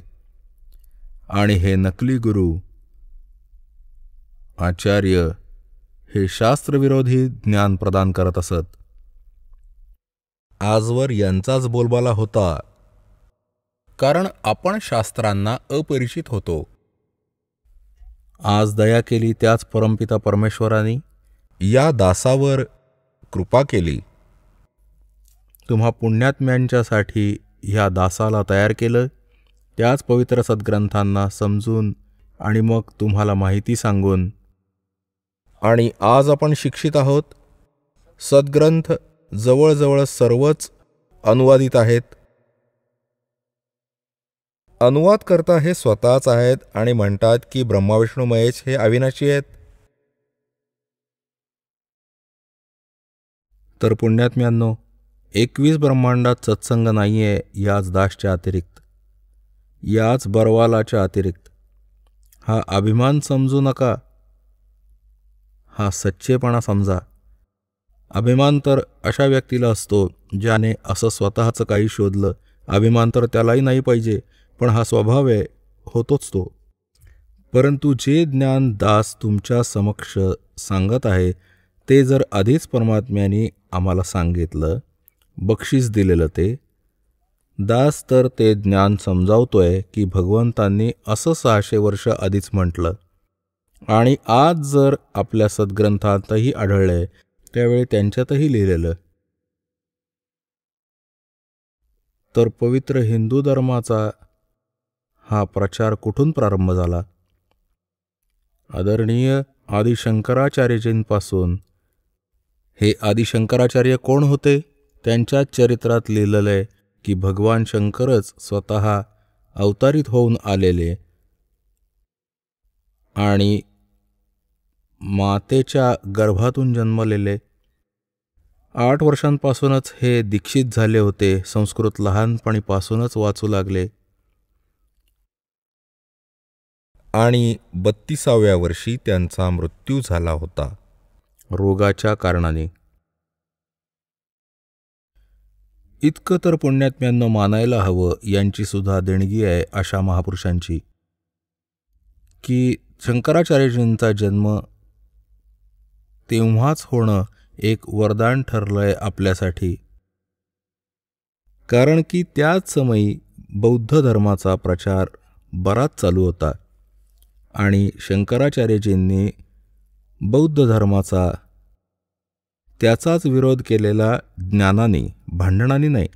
Speaker 3: आणि हे नकली गुरु आचार्य हे शास्त्रविरोधी ज्ञान प्रदान करत असत. आजवर यांचाच बोलबाला होता, कारण आपण शास्त्रांना अपरिचित होतो. आज दया केली त्याच परमपिता परमेश्वराने या दासावर कृपा केली. तुम्हा पुण्यात्म्यांच्यासाठी ह्या दासाला तयार केलं, त्याच पवित्र सद्ग्रंथांना समजून आणि मग तुम्हाला माहिती सांगून. आणि आज आपण शिक्षित आहोत. सद्ग्रंथ जवळजवळ सर्वच अनुवादित आहेत अनुवादकर्ता हे स्वतःच आहेत आणि म्हणतात की ब्रह्मा विष्णू महेश हे अविनाशी आहेत. तर पुण्यात्म्यांनो, 21 ब्रह्मांडात सत्संग नाही आहे याच दासच्या अतिरिक्त, याच बरवालाच्या अतिरिक्त. हा अभिमान समजू नका, हा सच्चेपणा समजा. अभिमान तर अशा व्यक्तीला असतो ज्याने असं स्वतःचं काही शोधलं. अभिमान तर त्यालाही नाही पाहिजे, पण हा स्वभाव आहे, होतोच तो. परंतु जे ज्ञान दास तुमच्या समक्ष सांगत आहे ते जर आधीच परमात्म्याने आम्हाला सांगितलं, बक्षीस दिलेलं, ते दास तर ते ज्ञान समजावतोय की भगवंतांनी असं 600 वर्ष आधीच म्हटलं आणि आज जर आपल्या सद्ग्रंथातही आढळलंय, त्यावेळी त्यांच्यातही लिहिलेलं. तर पवित्र हिंदू धर्माचा हा प्रचार कुठून प्रारंभ झाला? आदरणीय आदिशंकराचार्यजींपासून. हे आदिशंकराचार्य कोण होते? त्यांच्याच चरित्रात लिहिलेलं आहे की भगवान शंकरच स्वतः अवतारित होऊन आलेले आणि मातेच्या गर्भातून जन्मलेले. 8 वर्षांपासूनच हे दीक्षित झाले होते. संस्कृत लहानपणीपासूनच वाचू लागले आणि 32व्या वर्षी त्यांचा मृत्यू झाला होता रोगाच्या कारणाने. इतकं तर पुण्यात्म्यांना मानायला हवं, यांची सुद्धा देणगी आहे अशा महापुरुषांची, की शंकराचार्यजींचा जन्म तेव्हाच होणं एक वरदान ठरलंय आपल्यासाठी. कारण की त्याच समयी बौद्ध धर्माचा प्रचार बराच चालू होता आणि शंकराचार्यजींनी बौद्ध धर्माचा त्याचाच विरोध केलेला ज्ञानाने, भांडणाने नाही,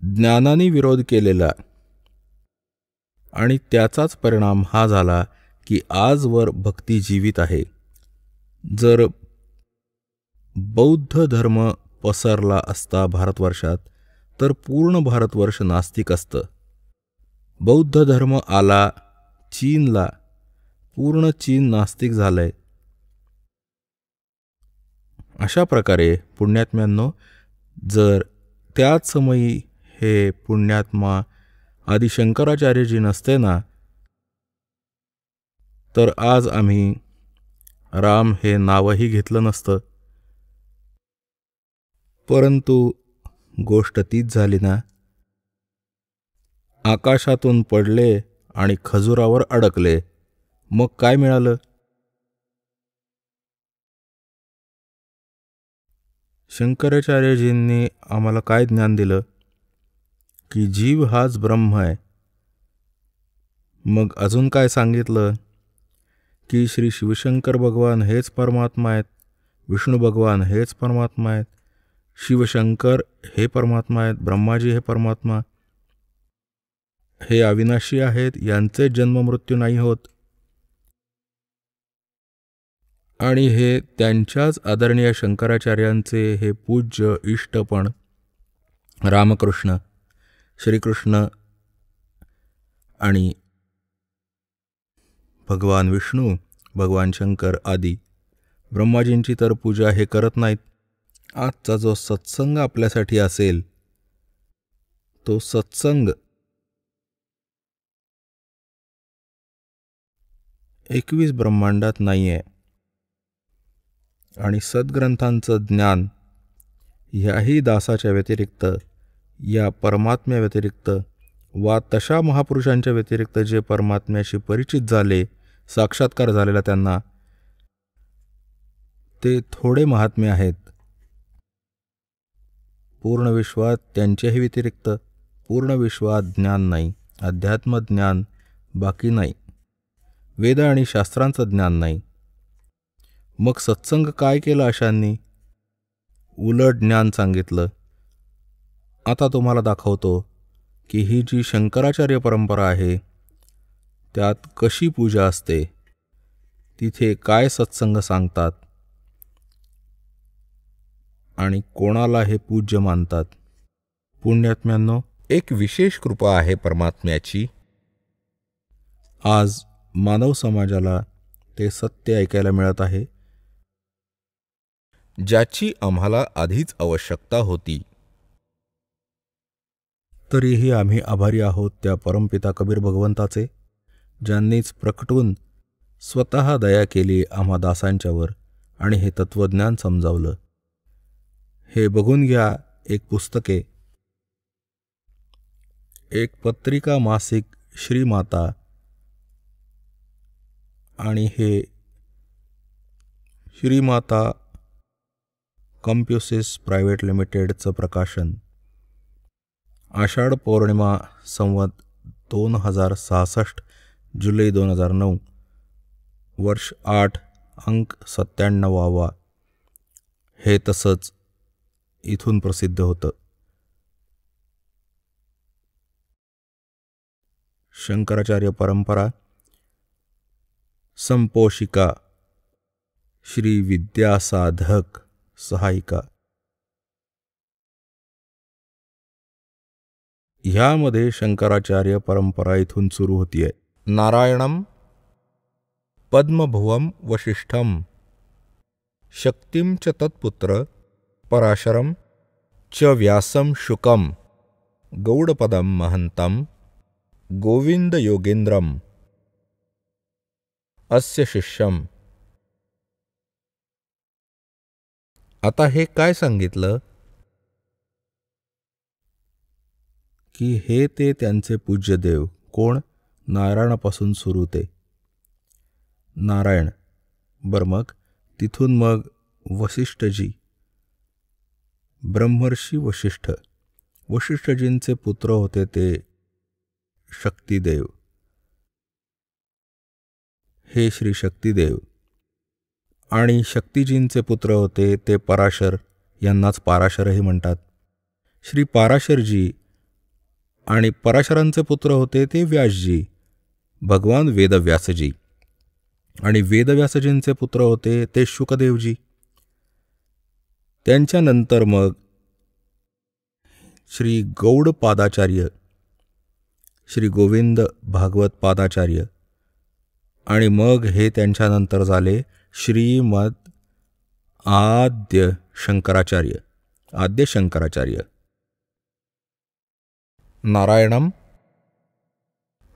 Speaker 3: ज्ञानाने विरोध केलेला. आणि त्याचाच परिणाम हा झाला की आजवर भक्ती जीवित आहे. जर बौद्ध धर्म पसरला असता भारतवर्षात तर पूर्ण भारतवर्ष नास्तिक असतं. बौद्ध धर्म आला चीनला, पूर्ण चीन नास्तिक झालंय. अशा प्रकारे पुण्यात्म्यांनो, जर त्याच समयी हे पुण्यात्मा आदिशंकराचार्यजी नसते ना, तर आज आम्ही राम हे नावही घेतलं नसतं. परंतु गोष्ट तीच झाली ना, आकाशातून पडले आणि खजुरावर अडकले, मग काय मिळालं? शंकराचार्यजींनी आम्हाला काय ज्ञान दिलं? की जीव हाच ब्रह्म आहे. मग अजून काय सांगितलं? की श्री शिवशंकर भगवान हेच परमात्मा आहेत, विष्णू भगवान हेच परमात्मा आहेत, शिवशंकर हे परमात्मा आहेत, ब्रह्माजी हे परमात्मा, हे अविनाशी आहेत, यांचे जन्ममृत्यू नाही होत. आणि हे त्यांच्याच आदरणीय शंकराचार्यांचे हे पूज्य इष्टपण रामकृष्ण, श्रीकृष्ण आणि भगवान विष्णू, भगवान शंकर आदी ब्रह्माजींची तर पूजा हे करत नाहीत. आजचा जो सत्संग आपल्यासाठी असेल, तो सत्संग 21 ब्रह्मांडात नाही आहे. आणि सद्ग्रंथांचं ज्ञान ह्याही दासाच्या व्यतिरिक्त, या परमात्म्या व्यतिरिक्त वा तशा महापुरुषांच्या व्यतिरिक्त जे परमात्म्याशी परिचित झाले, साक्षात्कार झालेला त्यांना, ते थोडे महात्मे आहेत. पूर्ण विश्वात त्यांच्याही व्यतिरिक्त पूर्ण विश्वात ज्ञान नाही, अध्यात्म ज्ञान बाकी नाही, वेद आणि शास्त्रांचं ज्ञान नाही. मग सत्संग काय केलं अशांनी? उलट ज्ञान सांगितलं. आता तुम्हाला दाखवतो की ही जी शंकराचार्य परंपरा आहे त्यात कशी पूजा असते, तिथे काय सत्संग सांगतात आणि कोणाला हे पूज्य मानतात. पुण्यात्म्यांनो, एक विशेष कृपा आहे परमात्म्याची. आज मानव समाजाला ते सत्य ऐकायला मिळत आहे ज्याची आम्हाला आधीच आवश्यकता होती. तरीही आम्ही आभारी आहोत त्या परमपिता कबीर भगवंताचे, ज्यांनीच प्रकटून स्वतः दया केली आम्हा दासांच्यावर आणि हे तत्वज्ञान समजावलं. हे बघून घ्या, एक पुस्तके, एक पत्रिका मासिक श्रीमाता आणि हे श्रीमाता कम्प्युसिस प्रायव्हेट लिमिटेडचं प्रकाशन. आषाढ पौर्णिमा संवत 2066, जुलै 2009, वर्ष 8, अंक 97. हे तसंच इथून प्रसिद्ध होतं. शंकराचार्य परंपरा संपोषिका श्री विद्यासाधक सहायिका. ह्यामध्ये शंकराचार्य परंपरा इथून सुरू होतीये. नारायणम पद्मभुवम वशिष्ठम शक्तिम च तत्पुत्र पराशरम च व्यासम शुकम गौडपदम महंतम गोविंद योगेंद्रम अस्य शिष्यम. आता हे काय सांगितलं की हे ते त्यांचे पूज्य देव. कोण? नारायणापासून सुरू ते नारायण. मग तिथून मग वसिष्ठजी, ब्रह्मर्षी वशिष्ठ. वशिष्ठजींचे पुत्र होते ते शक्तिदेव, हे श्री शक्तिदेव. आणि शक्तिजींचे पुत्र होते ते पराशर, यांनाच पाराशरही म्हणतात. श्री पाराशरजी आणि पराशरांचे पुत्र होते ते व्यासजी, भगवान वेदव्यासजी. आणि वेदव्यासजींचे पुत्र होते ते शुकदेवजी. त्यांच्यानंतर मग श्री गौड पादाचार्य, श्री गोविंद भागवत पादाचार्य. आणि मग हे त्यांच्यानंतर झाले श्रीमद आद्य शंकराचार्य. आद्य शंकराचार्य. नारायणम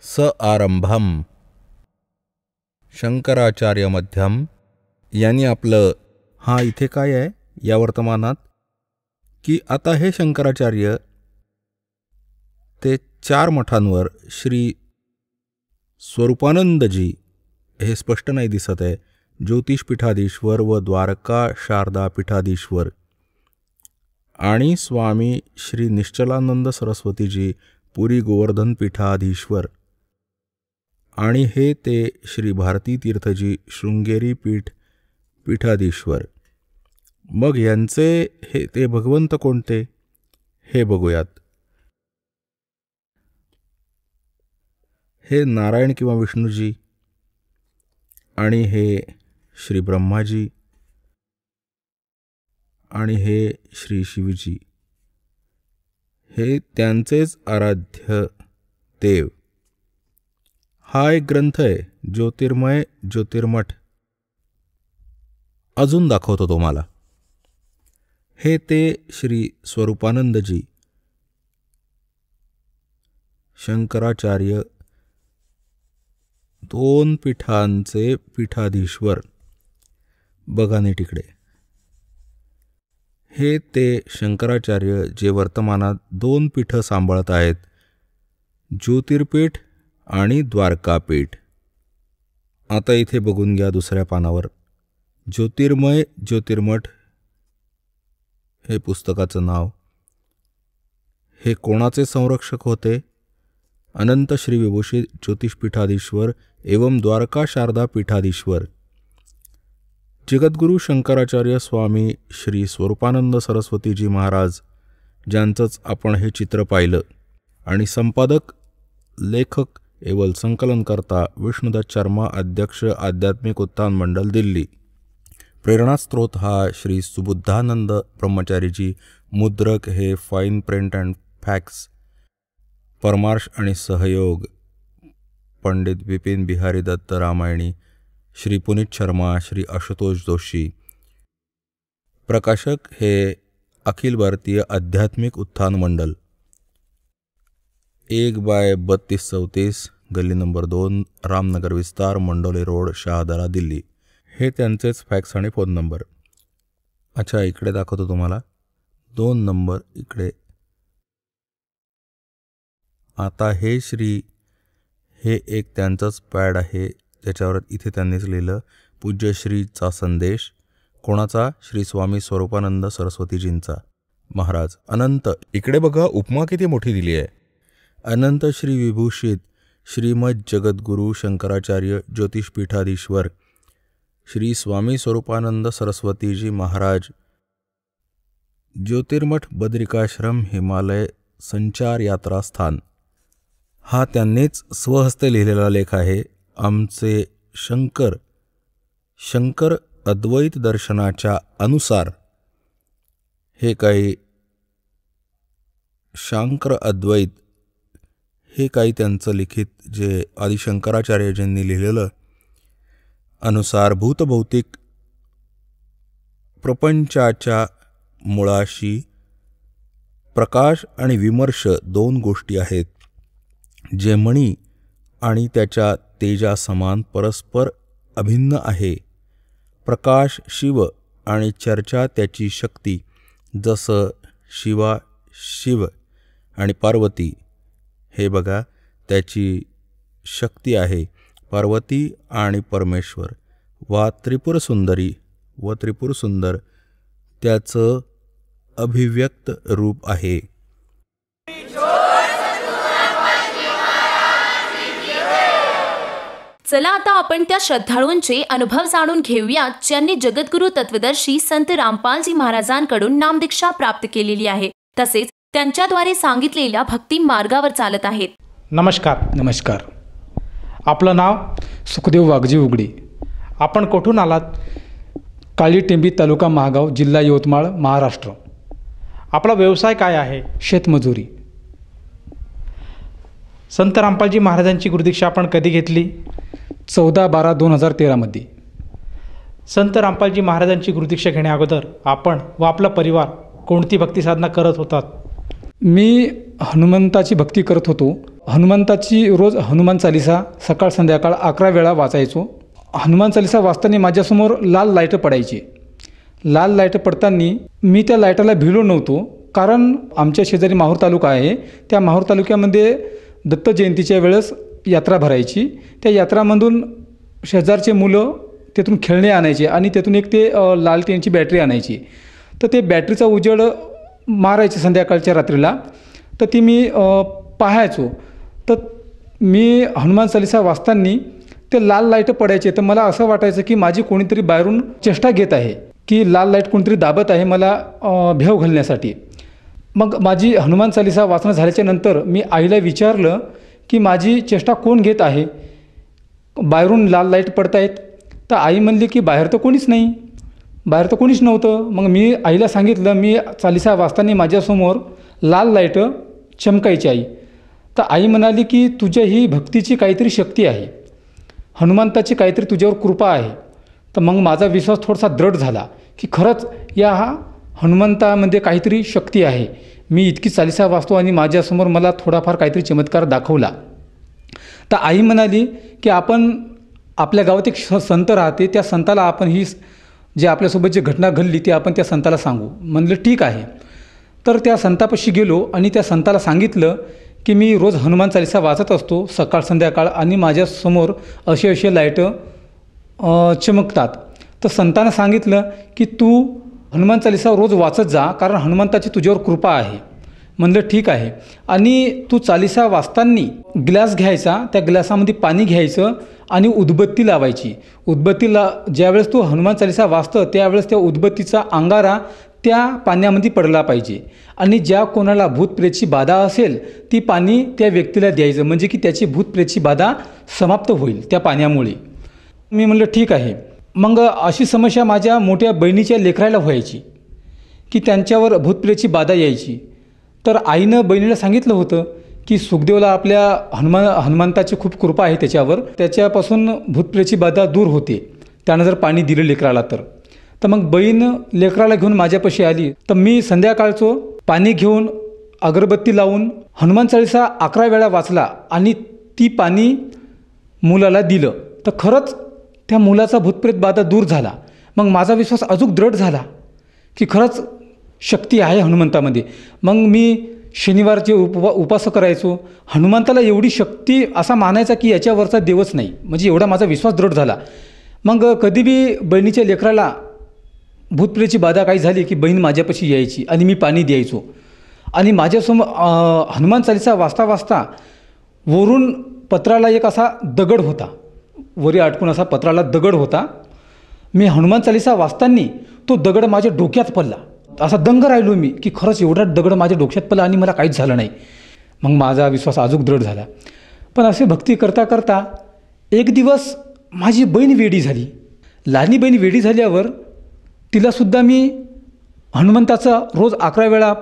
Speaker 3: स आरंभम शंकराचार्य मध्यम. यांनी आपलं इथे काय आहे या वर्तमानात की आता हे शंकराचार्य ते 4 मठांवर श्री स्वरूपानंदजी, हे स्पष्ट नाही दिसत आहे, ज्योतिष पीठाधीश्वर व द्वारका शारदा पीठाधीश्वर, आणि स्वामी श्री निश्चलानंद सरस्वतीजी पुरी गोवर्धन पीठाधीश्वर, आणि हे ते श्री भारती तीर्थजी शृंगेरी पीठाधीश्वर. मग यांचे हे ते भगवंत कोणते हे बघूयात. हे नारायण किंवा विष्णूजी, आणि हे श्री ब्रह्माजी, आणि हे श्री शिवजी. हे त्यांचेच आराध्य देव. हा एक ग्रंथ आहे, ज्योतिर्मय ज्योतिर्मठ. अजून दाखवतो तुम्हाला. हे ते श्री स्वरूपानंदजी, शंकराचार्य 2 पीठांचे पीठाधीश्वर. बघा नीट इकडे. हे ते शंकराचार्य जे वर्तमानात 2 पीठं सांभाळत आहेत, ज्योतिर्पीठ आणि द्वारकापीठ. आता इथे बघून घ्या दुसऱ्या पानावर, ज्योतिर्मय ज्योतिर्मठ हे पुस्तकाचं नाव. हे कोणाचे संरक्षक होते? अनंत श्री विभूषित ज्योतिषपीठाधीश्वर एवं द्वारका शारदा पीठाधीश्वर जगद्गुरु शंकराचार्य स्वामी श्री स्वरूपानंद सरस्वतीजी महाराज, ज्यांचंच आपण हे चित्र पाहिलं. आणि संपादक, लेखक एवं संकलनकर्ता विष्णुदत्त शर्मा, अध्यक्ष आध्यात्मिक उत्थान मंडल, दिल्ली. प्रेरणास्त्रोत हा श्री सुबुद्धानंद ब्रह्मचारीजी. मुद्रक हे फाईन प्रिंट अँड फॅक्स परमार्श आणि सहयोग पंडित विपिन बिहारी दत्त रामायणी, श्री पुनीत शर्मा, श्री आशुतोष जोशी. प्रकाशक हे अखिल भारतीय आध्यात्मिक उत्थान मंडल, 1/3234, गल्ली नंबर 2, रामनगर विस्तार, मंडोली रोड, शहादरा, दिल्ली. हे त्यांचेच फॅक्स आणि फोन नंबर. अच्छा, इकडे दाखवतो तुम्हाला 2 नंबर इकडे. आता हे हे एक त्यांचंच पॅड आहे, त्याच्यावर इथे त्यांनीच लिहिलं पूज्य श्रीचा संदेश. कोणाचा? श्री स्वामी स्वरूपानंद सरस्वतीजींचा. महाराज अनंत. इकडे बघा उपमा किती मोठी दिली आहे. अनंत श्री विभूषित श्रीमद जगद्गुरु शंकराचार्य ज्योतिषपीठाधीश्वर श्री स्वामी स्वरूपानंद सरस्वतीजी महाराज, ज्योतिर्मठ बद्रिकाश्रम हिमालय संचार यात्रा स्थान. हा त्यांनीच स्वहस्ते लिहिलेला लेख आहे. आमचे शंकर अद्वैत दर्शनाच्या अनुसार हे काही शांकर अद्वैत हे काही त्यांचं लिखित जे आदिशंकराचार्यजींनी लिहिलेलं अनुसार भूतभौतिक प्रपंचाच्या मुळाशी प्रकाश आणि विमर्श 2 गोष्टी आहेत, जे मणी आणि त्याच्या तेजा समान परस्पर अभिन्न आहे. प्रकाश शिव आणि चर्चा त्याची शक्ती, जसं शिव आणि पार्वती हे बघा त्याची शक्ती आहे. पार्वती आणि परमेश्वर वा त्रिपुर सुंदरी व त्रिपुर सुंदर त्याचं अभिव्यक्त रूप आहे.
Speaker 1: चला आता आपण त्या श्रद्धाळूंचे अनुभव जाणून घेऊयात ज्यांनी जगद्गुरु तत्वदर्शी संत रामपालजी महाराजांकडून नामदीक्षा प्राप्त केलेली आहे, तसेच त्यांच्याद्वारे सांगितलेल्या भक्ती मार्गावर चालत आहेत.
Speaker 4: नमस्कार. आपलं नाव सुखदेव वाघजी उगडी. आपण कुठून आलात? काळीटेंबी, तालुका महागाव, जिल्हा यवतमाळ, महाराष्ट्र. आपला व्यवसाय काय आहे? शेतमजुरी. संत रामपालजी महाराजांची गुरुदीक्षा आपण कधी घेतली? 14/12/2013 संत रामपालजी महाराजांची गुरुदीक्षा घेण्या अगोदर आपण व आपला परिवार कोणती भक्ती साधना करत होतात? मी हनुमंताची भक्ती करत होतो. हनुमंताची रोज हनुमान चालिसा सकाळ संध्याकाळ 11 वेळा वाचायचो. हनुमान चालिसा वाचताना माझ्यासमोर लाल लाईट पडायची. लाल लाईट पडताना मी त्या लाईटाला भिलो नव्हतो, कारण आमच्या शेजारी माहूर तालुका आहे. त्या माहूर तालुक्यामध्ये दत्त जयंतीच्या वेळेस यात्रा भरायची. त्या यात्रामधून शेजारचे मुलं तेथून खेळणे आणायचे आणि तेथून एक ते लालटेनची बॅटरी आणायची. तर ते बॅटरीचा उजेड मारायचे संध्याकाळच्या रात्रीला. तर ती मी पाहायचो. तर मी हनुमान चालिसा वाचताना ते लाल लाईट पडायचे. तर मला असं वाटायचं की माझी कोणीतरी बाहेरून चेष्टा घेत आहे, की लाल लाईट कोणीतरी दाबत आहे मला भेव घालण्यासाठी. मग माझी हनुमान चालिसा वाचणं झाल्याच्या नंतर मी आईला विचारलं की माझी चेष्टा कोण घेत आहे, बाहेरून लाल लाईट पडत आहेत. तर आई म्हणली की बाहेर तर कोणीच नाही, बाहेर तर कोणीच नव्हतं. मग मी आईला सांगितलं मी चालिसा वाचताना माझ्यासमोर लाल लाईट चमकायची आई. तर आई म्हणाली की तुझ्या ही भक्तीची काहीतरी शक्ती आहे, हनुमंताची काहीतरी तुझ्यावर कृपा आहे. तर मग माझा विश्वास थोडासा दृढ झाला की खरंच या हनुमंतामध्ये काहीतरी शक्ती आहे. मी इतकी चालिसा वाचतो आणि माझ्यासमोर मला थोडाफार काहीतरी चमत्कार दाखवला. तर आई म्हणाली की आपण आपल्या गावात एक संत राहते, त्या संताला आपण ही जे आपल्यासोबत जी घटना घडली ती आपण त्या संताला सांगू. म्हणलं ठीक आहे. तर त्या संतापाशी गेलो आणि त्या संताला सांगितलं की मी रोज हनुमान चालिसा वाचत असतो सकाळ संध्याकाळ आणि माझ्यासमोर असे लाईट चमकतात. तर संतानं सांगितलं की तू हनुमान चालिसा रोज वाचत जा, कारण हनुमंताची तुझ्यावर कृपा आहे. म्हणलं ठीक आहे. आणि तू चालिसा वाचताना ग्लास घ्यायचा, त्या ग्लासामध्ये पाणी घ्यायचं आणि उदबत्ती लावायची. उदबत्तीला ज्यावेळेस तू हनुमान चालिसा वाचतं त्यावेळेस त्या उदबत्तीचा अंगारा त्या पाण्यामध्ये पडला पाहिजे. आणि ज्या कोणाला भूतप्रेतची बाधा असेल ती पाणी त्या व्यक्तीला द्यायचं, म्हणजे की त्याची भूतप्रेतची बाधा समाप्त होईल त्या पाण्यामुळे. मी म्हणलं ठीक आहे. मग अशी समस्या माझ्या मोठ्या बहिणीच्या लेकराला व्हायची की त्यांच्यावर भूतप्रेतची बाधा यायची. तर आईनं बहिणीला सांगितलं होतं की सुखदेवला आपल्या हनुमंताची खूप कृपा आहे त्याच्यावर, त्याच्यापासून भूतप्रेची बाधा दूर होते त्यानं जर पाणी दिलं लेकराला तर मग बहीण लेकराला घेऊन माझ्यापाशी आली, तर मी संध्याकाळचं पाणी घेऊन अगरबत्ती लावून हनुमान चालीसा 11 वेळा वाचला आणि ती पाणी मुलाला दिलं, तर खरंच त्या मुलाचा भूतप्रेत बाधा दूर झाला. मग माझा विश्वास अजून दृढ झाला की खरंच शक्ती आहे हनुमंतामध्ये. मग मी शनिवारचे उपास करायचो. हनुमंताला एवढी शक्ती असा मानायचा की याच्यावरचा देवच नाही, म्हणजे एवढा माझा विश्वास दृढ झाला. मग कधी बी बहिणीच्या लेकराला भूतप्रेची बाधा काही झाली की बहीण माझ्यापाशी यायची आणि मी पाणी द्यायचो. आणि माझ्यासमोर हनुमान चालीसा वाचता वाचता वरून पत्राला एक असा दगड होता, वरी अटकून असा पत्राला दगड होता. मी हनुमान चालीसा वाचताना तो दगड माझ्या डोक्यात पडला. असा दंग राहिलो मी की खरंच एवढा दगड माझ्या डोक्यात पडला आणि मला काहीच झालं नाही. मग माझा विश्वास अजून दृढ झाला. पण असे भक्ती करता करता एक दिवस माझी बहीण वेडी झाली. लहानी बहीण वेडी झाल्यावर तिलासुद्धा मी हनुमंताचं रोज 11 वेळा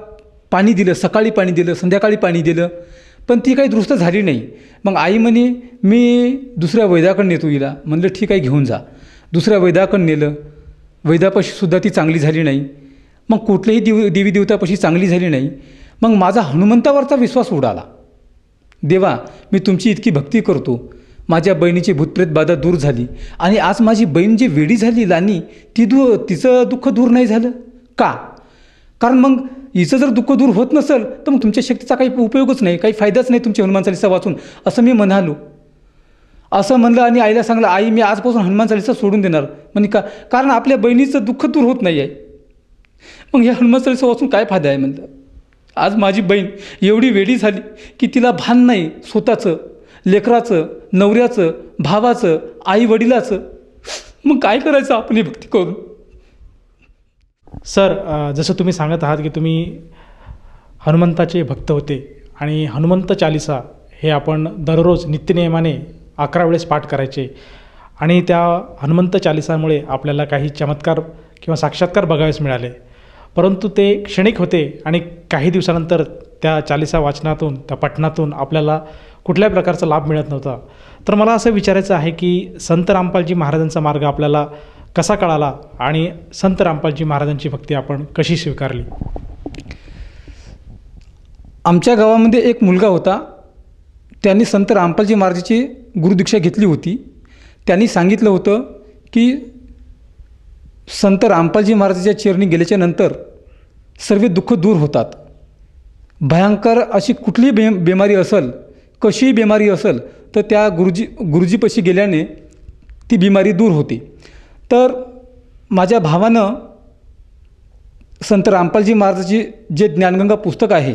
Speaker 4: पाणी दिलं, सकाळी पाणी दिलं, संध्याकाळी पाणी दिलं, पण ती काही दुरुस्त झाली नाही. मग आई म्हणे मी दुसऱ्या वैद्याकडे नेतो हिला. म्हणलं ठीक आहे घेऊन जा. दुसऱ्या वैद्याकडे नेलं, वैद्यापाशीसुद्धा ती चांगली झाली नाही. मग कुठल्याही देवी देवतापाशी चांगली झाली नाही. मग माझा हनुमंतावरचा विश्वास उडाला. देवा, मी तुमची इतकी भक्ती करतो, माझ्या बहिणीची भूतप्रेत बाधा दूर झाली आणि आज माझी बहीण जी वेडी झाली लानी तिचं दुःख दूर नाही झालं का? कारण मग हिचं जर दुःख दूर होत नसेल तर मग तुमच्या शक्तीचा काही उपयोगच नाही, काही फायदाच नाही तुमची हनुमान चालीसा वाचून, असं मी म्हणालो. असं म्हणलं आणि आईला सांगलं, आई मी आजपासून हनुमान चालीसा सोडून देणार. म्हणजे का? कारण आपल्या बहिणीचं दुःख दूर होत नाही आहे. मग ह्या हनुमान चालीसा वाचून काय फायदा आहे म्हणलं. आज माझी बहीण एवढी वेडी झाली की तिला भान नाही स्वतःचं, लेकराचं, नवऱ्याचं, भावाचं, आई वडिलाचं. मग काय करायचं आपण ही भक्ती करून.
Speaker 5: सर, जसं तुम्ही सांगत आहात की तुम्ही हनुमंताचे भक्त होते आणि हनुमंत चालीसा हे आपण दररोज नित्यनियमाने 11 वेळेस पाठ करायचे आणि त्या हनुमंत चालीसामुळे आपल्याला काही चमत्कार किंवा साक्षात्कार बघावेस मिळाले, परंतु ते क्षणिक होते आणि काही दिवसानंतर त्या चालीसा वाचनातून, त्या पठणातून आपल्याला कुठल्याही प्रकारचा लाभ मिळत नव्हता. तर मला असं विचारायचं आहे की संत रामपालजी महाराजांचा मार्ग आपल्याला कसा कळाला आणि संत रामपालजी महाराजांची भक्ती आपण कशी स्वीकारली?
Speaker 4: आमच्या गावामध्ये एक मुलगा होता, त्यांनी संत रामपालजी महाराजांची गुरुदीक्षा घेतली होती. त्यांनी सांगितलं होतं की संत रामपालजी महाराजांच्या चरणी गेल्याच्या नंतर सर्व दुःख दूर होतात. भयंकर अशी कुठलीही बिमारी असेल, कशीही बिमारी असेल, तर त्या गुरुजीपाशी गेल्याने ती बिमारी दूर होते. तर माझ्या भावानं संत रामपालजी महाराजांची जे ज्ञानगंगा पुस्तक आहे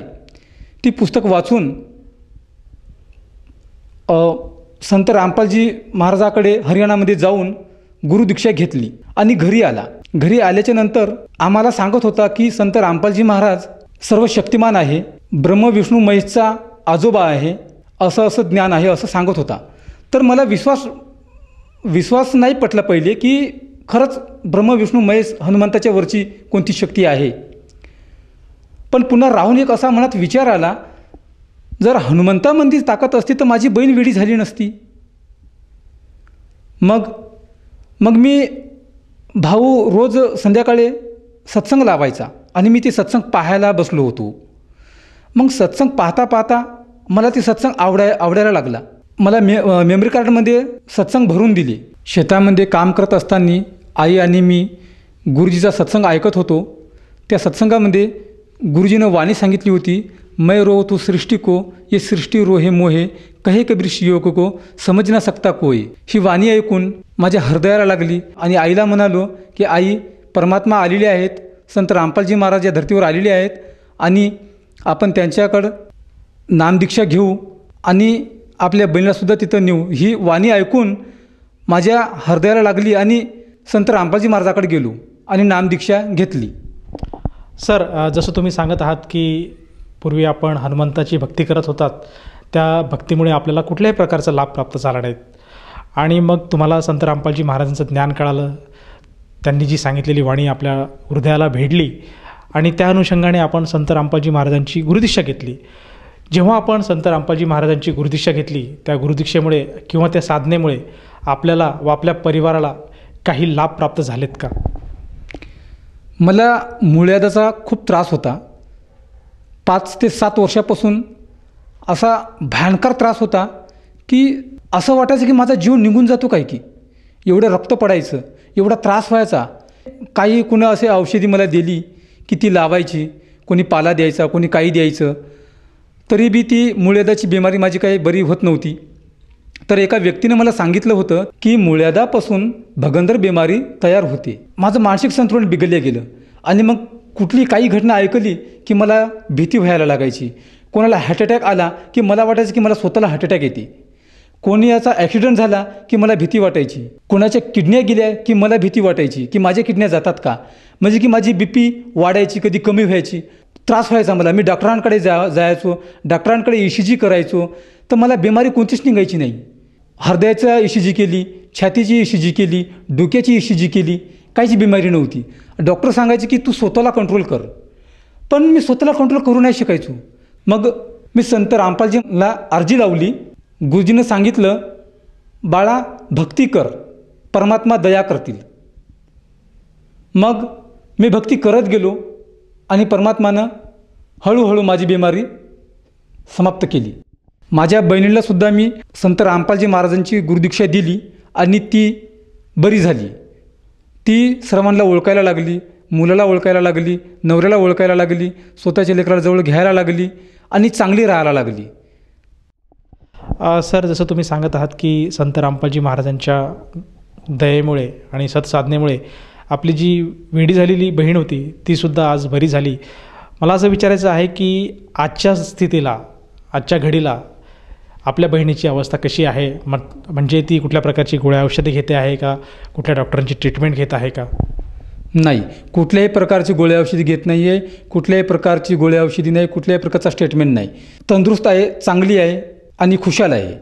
Speaker 4: ती पुस्तक वाचून संत रामपालजी महाराजाकडे हरियाणामध्ये जाऊन गुरुदीक्षा घेतली आणि घरी आला. घरी आल्याच्या नंतर आम्हाला सांगत होता की संत रामपालजी महाराज सर्व शक्तिमान आहे, ब्रह्म विष्णू महेशचा आजोबा आहे, असं ज्ञान आहे असं सांगत होता. तर मला विश्वास नाही पटला पहिले की खरंच ब्रह्म विष्णू महेश हनुमंताच्या वरची कोणती शक्ती आहे. पण पुन्हा राहून एक असा मनात विचार आला, जर हनुमंतामध्ये ताकद असती तर माझी बहीण वेडी झाली नसती. मग मी भाऊ रोज संध्याकाळी सत्संग लावायचा आणि मी ते सत्संग पाहायला बसलो होतो. मग सत्संग पाहता पाहता मला ते सत्संग आवडायला लागला. मला मेमरी कार्डमध्ये सत्संग भरून दिले. शेतामध्ये काम करत असताना आई आणि मी गुरुजीचा सत्संग ऐकत होतो. त्या सत्संगामध्ये गुरुजीनं वाणी सांगितली होती, मैं रो तू सृष्टि को, ये सृष्टि रो हे मोहे, कहे कबीर योग को समज ना सकता कोई. ही वाणी ऐकून माझ्या हृदयाला लागली आणि आईला म्हणालो की आई, परमात्मा आलेले आहेत, संत रामपालजी महाराज या धर्तीवर आलेले आहेत आणि आपण त्यांच्याकडं नामदीक्षा घेऊ आणि आपल्या बहिणीलासुद्धा तिथं नेऊ. ही वाणी ऐकून माझ्या हृदयाला लागली आणि संत रामपालजी महाराजाकडे गेलो आणि नामदीक्षा घेतली.
Speaker 5: सर, जसं तुम्ही सांगत आहात की पूर्वी आपण हनुमंताची भक्ती करत होतात, त्या भक्तीमुळे आपल्याला कुठल्याही प्रकारचा लाभ प्राप्त झाला नाहीत आणि मग तुम्हाला संत रामपालजी महाराजांचं ज्ञान कळालं, त्यांनी जी सांगितलेली वाणी आपल्या हृदयाला भेटली आणि त्या अनुषंगाने आपण संत रामपालजी महाराजांची गुरुदीक्षा घेतली. जेव्हा आपण संत रामपालजी महाराजांची गुरुदीक्षा घेतली, त्या गुरुदीक्षेमुळे किंवा त्या साधनेमुळे आपल्याला व आपल्या परिवाराला काही लाभ प्राप्त झालेत का?
Speaker 4: मला मूळव्याधाचा खूप त्रास होता. 5 ते 7 वर्षापासून असा भयंकर त्रास होता की असं वाटायचं की माझा जीव निघून जातो काय की. एवढं रक्त पडायचं, एवढा त्रास व्हायचा. काही कुणा असे औषधी मला दिली की ती लावायची, कोणी पाला द्यायचा, कोणी काही द्यायचं, तरी बी ती मूळव्याधाची बिमारी माझी काही बरी होत नव्हती. तर एका व्यक्तीने मला सांगितलं होतं की मूळव्याधापासून भगंदर बिमारी तयार होते. माझं मानसिक संतुलन बिघडलं गेलं आणि मग कुठली काही घटना ऐकली की मला भीती व्हायला लागायची. कोणाला हार्ट अटॅक आला की मला वाटायचं की मला स्वतःला हार्ट अटॅक येते. कोणी याचा ॲक्सिडेंट झाला की मला भीती वाटायची. कोणाच्या किडन्या गेल्या की मला भीती वाटायची की माझ्या किडन्या जातात का, म्हणजे की माझी BP वाढायची, कधी कमी व्हायची. त्रास व्हायचा मला. मी डॉक्टरांकडे जायचो, डॉक्टरांकडे ECG करायचो, तर मला बिमारी कोणतीच निघायची नाही. हृदयाचा ECG केली, छातीची ECG केली, डोक्याची ECG केली, काहीच बिमारी नव्हती. डॉक्टर सांगायचे की तू स्वतःला कंट्रोल कर, पण मी स्वतःला कंट्रोल करू नाही शिकायचो. मग मी संत रामपालजींना अर्जी लावली. गुरुजीनं सांगितलं, बाळा भक्ती कर, परमात्मा दया करतील. मग मी भक्ती करत गेलो आणि परमात्मानं हळूहळू माझी बिमारी समाप्त केली. माझ्या बहिणीलासुद्धा मी संत रामपालजी महाराजांची गुरुदीक्षा दिली आणि ती बरी झाली. ती सर्वांना ओळखायला लागली, मुलाला ओळखायला लागली, नवऱ्याला ओळखायला लागली, स्वतःच्या लेकराला जवळ घ्यायला लागली आणि चांगली राहायला लागली.
Speaker 5: सर, जसं तुम्ही सांगत आहात की संत रामपालजी महाराजांच्या दयेमुळे आणि सत्साधनेमुळे आपली जी वेडी झालेली बहीण होती तीसुद्धा आज बरी झाली. मला असं विचारायचं आहे की आजच्या स्थितीला, आजच्या घडीला आपल्या बहिणीची अवस्था कशी आहे? म्हणजे ती कुठल्या प्रकारची गोळ्या औषधे घेते आहे का, कुठल्या डॉक्टरांची ट्रीटमेंट घेत आहे का?
Speaker 4: नाही, कुठल्याही प्रकारची गोळ्या औषधी घेत नाही आहे. कुठल्याही प्रकारची गोळ्या औषधी नाही, कुठल्याही प्रकारचा स्टेटमेंट नाही. तंदुरुस्त आहे, चांगली आहे आणि खुशाल आहे.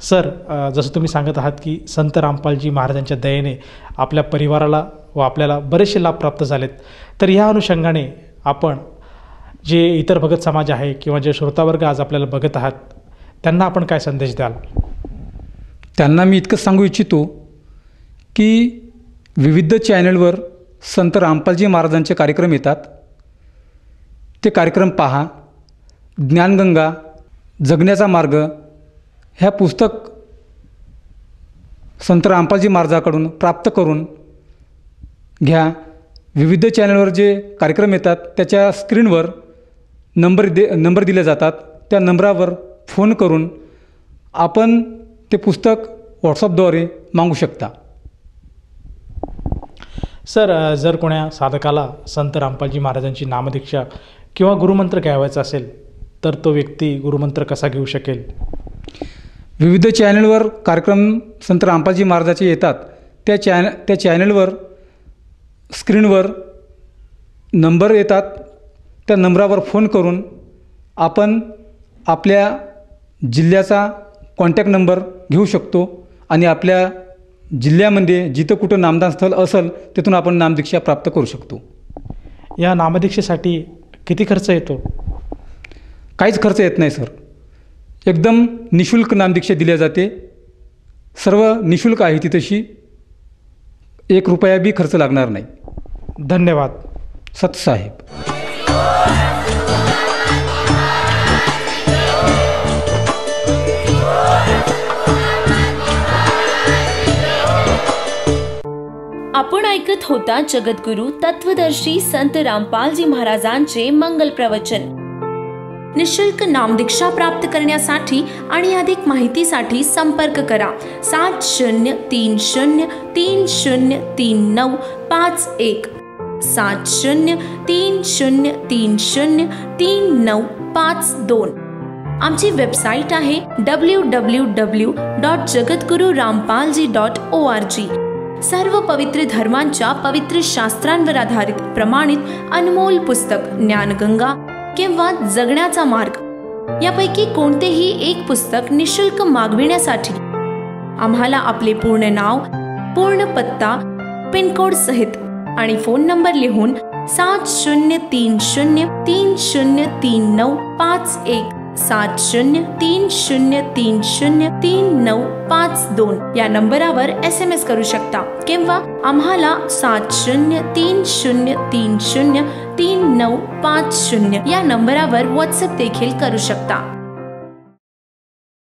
Speaker 5: सर, जसं तुम्ही सांगत आहात की संत रामपालजी महाराजांच्या दयेने आपल्या परिवाराला व आपल्याला बरेचसे लाभ प्राप्त झालेत, तर ह्या अनुषंगाने आपण जे इतर भगत समाज आहे किंवा जे श्रोतावर्ग आज आपल्याला बघत आहात त्यांना आपण काय संदेश द्याल?
Speaker 4: त्यांना मी इतकं सांगू इच्छितो की विविध चॅनलवर संत रामपालजी महाराजांचे कार्यक्रम येतात. ते कार्यक्रम पहा. ज्ञानगंगा, जगण्याचा मार्ग ह्या पुस्तक संत रामपालजी महाराजांकडून प्राप्त करून घ्या. विविध चॅनलवर जे कार्यक्रम येतात त्याच्या स्क्रीनवर नंबर दिले जातात. त्या नंबरावर फोन करून आपण ते पुस्तक व्हॉट्सअपद्वारे मागू शकता.
Speaker 5: सर, जर कोण्या साधकाला संत रामपालजी महाराजांची नामदीक्षा किंवा गुरुमंत्र घ्यावायचा असेल तर तो व्यक्ती गुरुमंत्र कसा घेऊ शकेल?
Speaker 4: विविध चॅनलवर कार्यक्रम संत रामपालजी महाराजांचे येतात. त्या चॅनलवर स्क्रीनवर नंबर येतात. त्या नंबरावर फोन करून आपण आपल्या जिल्ह्याचा कॉन्टॅक्ट नंबर घेऊ शकतो आणि आपल्या जिल्ह्यामध्ये जिथं कुठं नामदान स्थळ असेल तिथून आपण नामदीक्षा प्राप्त करू शकतो.
Speaker 5: या नामदीक्षेसाठी किती खर्च येतो?
Speaker 4: काहीच खर्च येत नाही सर. एकदम निशुल्क नामदीक्षा दिल्या जाते. सर्व निशुल्क आहे ती तशी. 1 रुपया बी खर्च लागणार नाही.
Speaker 5: धन्यवाद
Speaker 4: सतसाहेब.
Speaker 1: आपण ऐकत होता जगद्गुरु तत्वदर्शी संत रामपालजी महाराजांचे मंगल प्रवचन. निशुल्क नामदीक्षा प्राप्त करण्यासाठी आणि अधिक माहितीसाठी संपर्क करा 7030303951 7030303952. आमची वेबसाईट आहे www.jagadgururampalji.org. सर्व पवित्र धर्मांच्या पवित्र शास्त्रांवर आधारित प्रमाणित अनमोल पुस्तक ज्ञानगंगा किंवा जगण्याचा मार्ग यापैकी कोणतेही एक पुस्तक निशुल्क मागविण्यासाठी आम्हाला आपले पूर्ण नाव, पूर्ण पत्ता, पिनकोड सहित आणि फोन नंबर लिहून 7030303951 7030303952 या नंबरावर SMS करू शकता किंवा आम्हाला 7030303950 या नंबरावर WhatsApp देखील करू शकता.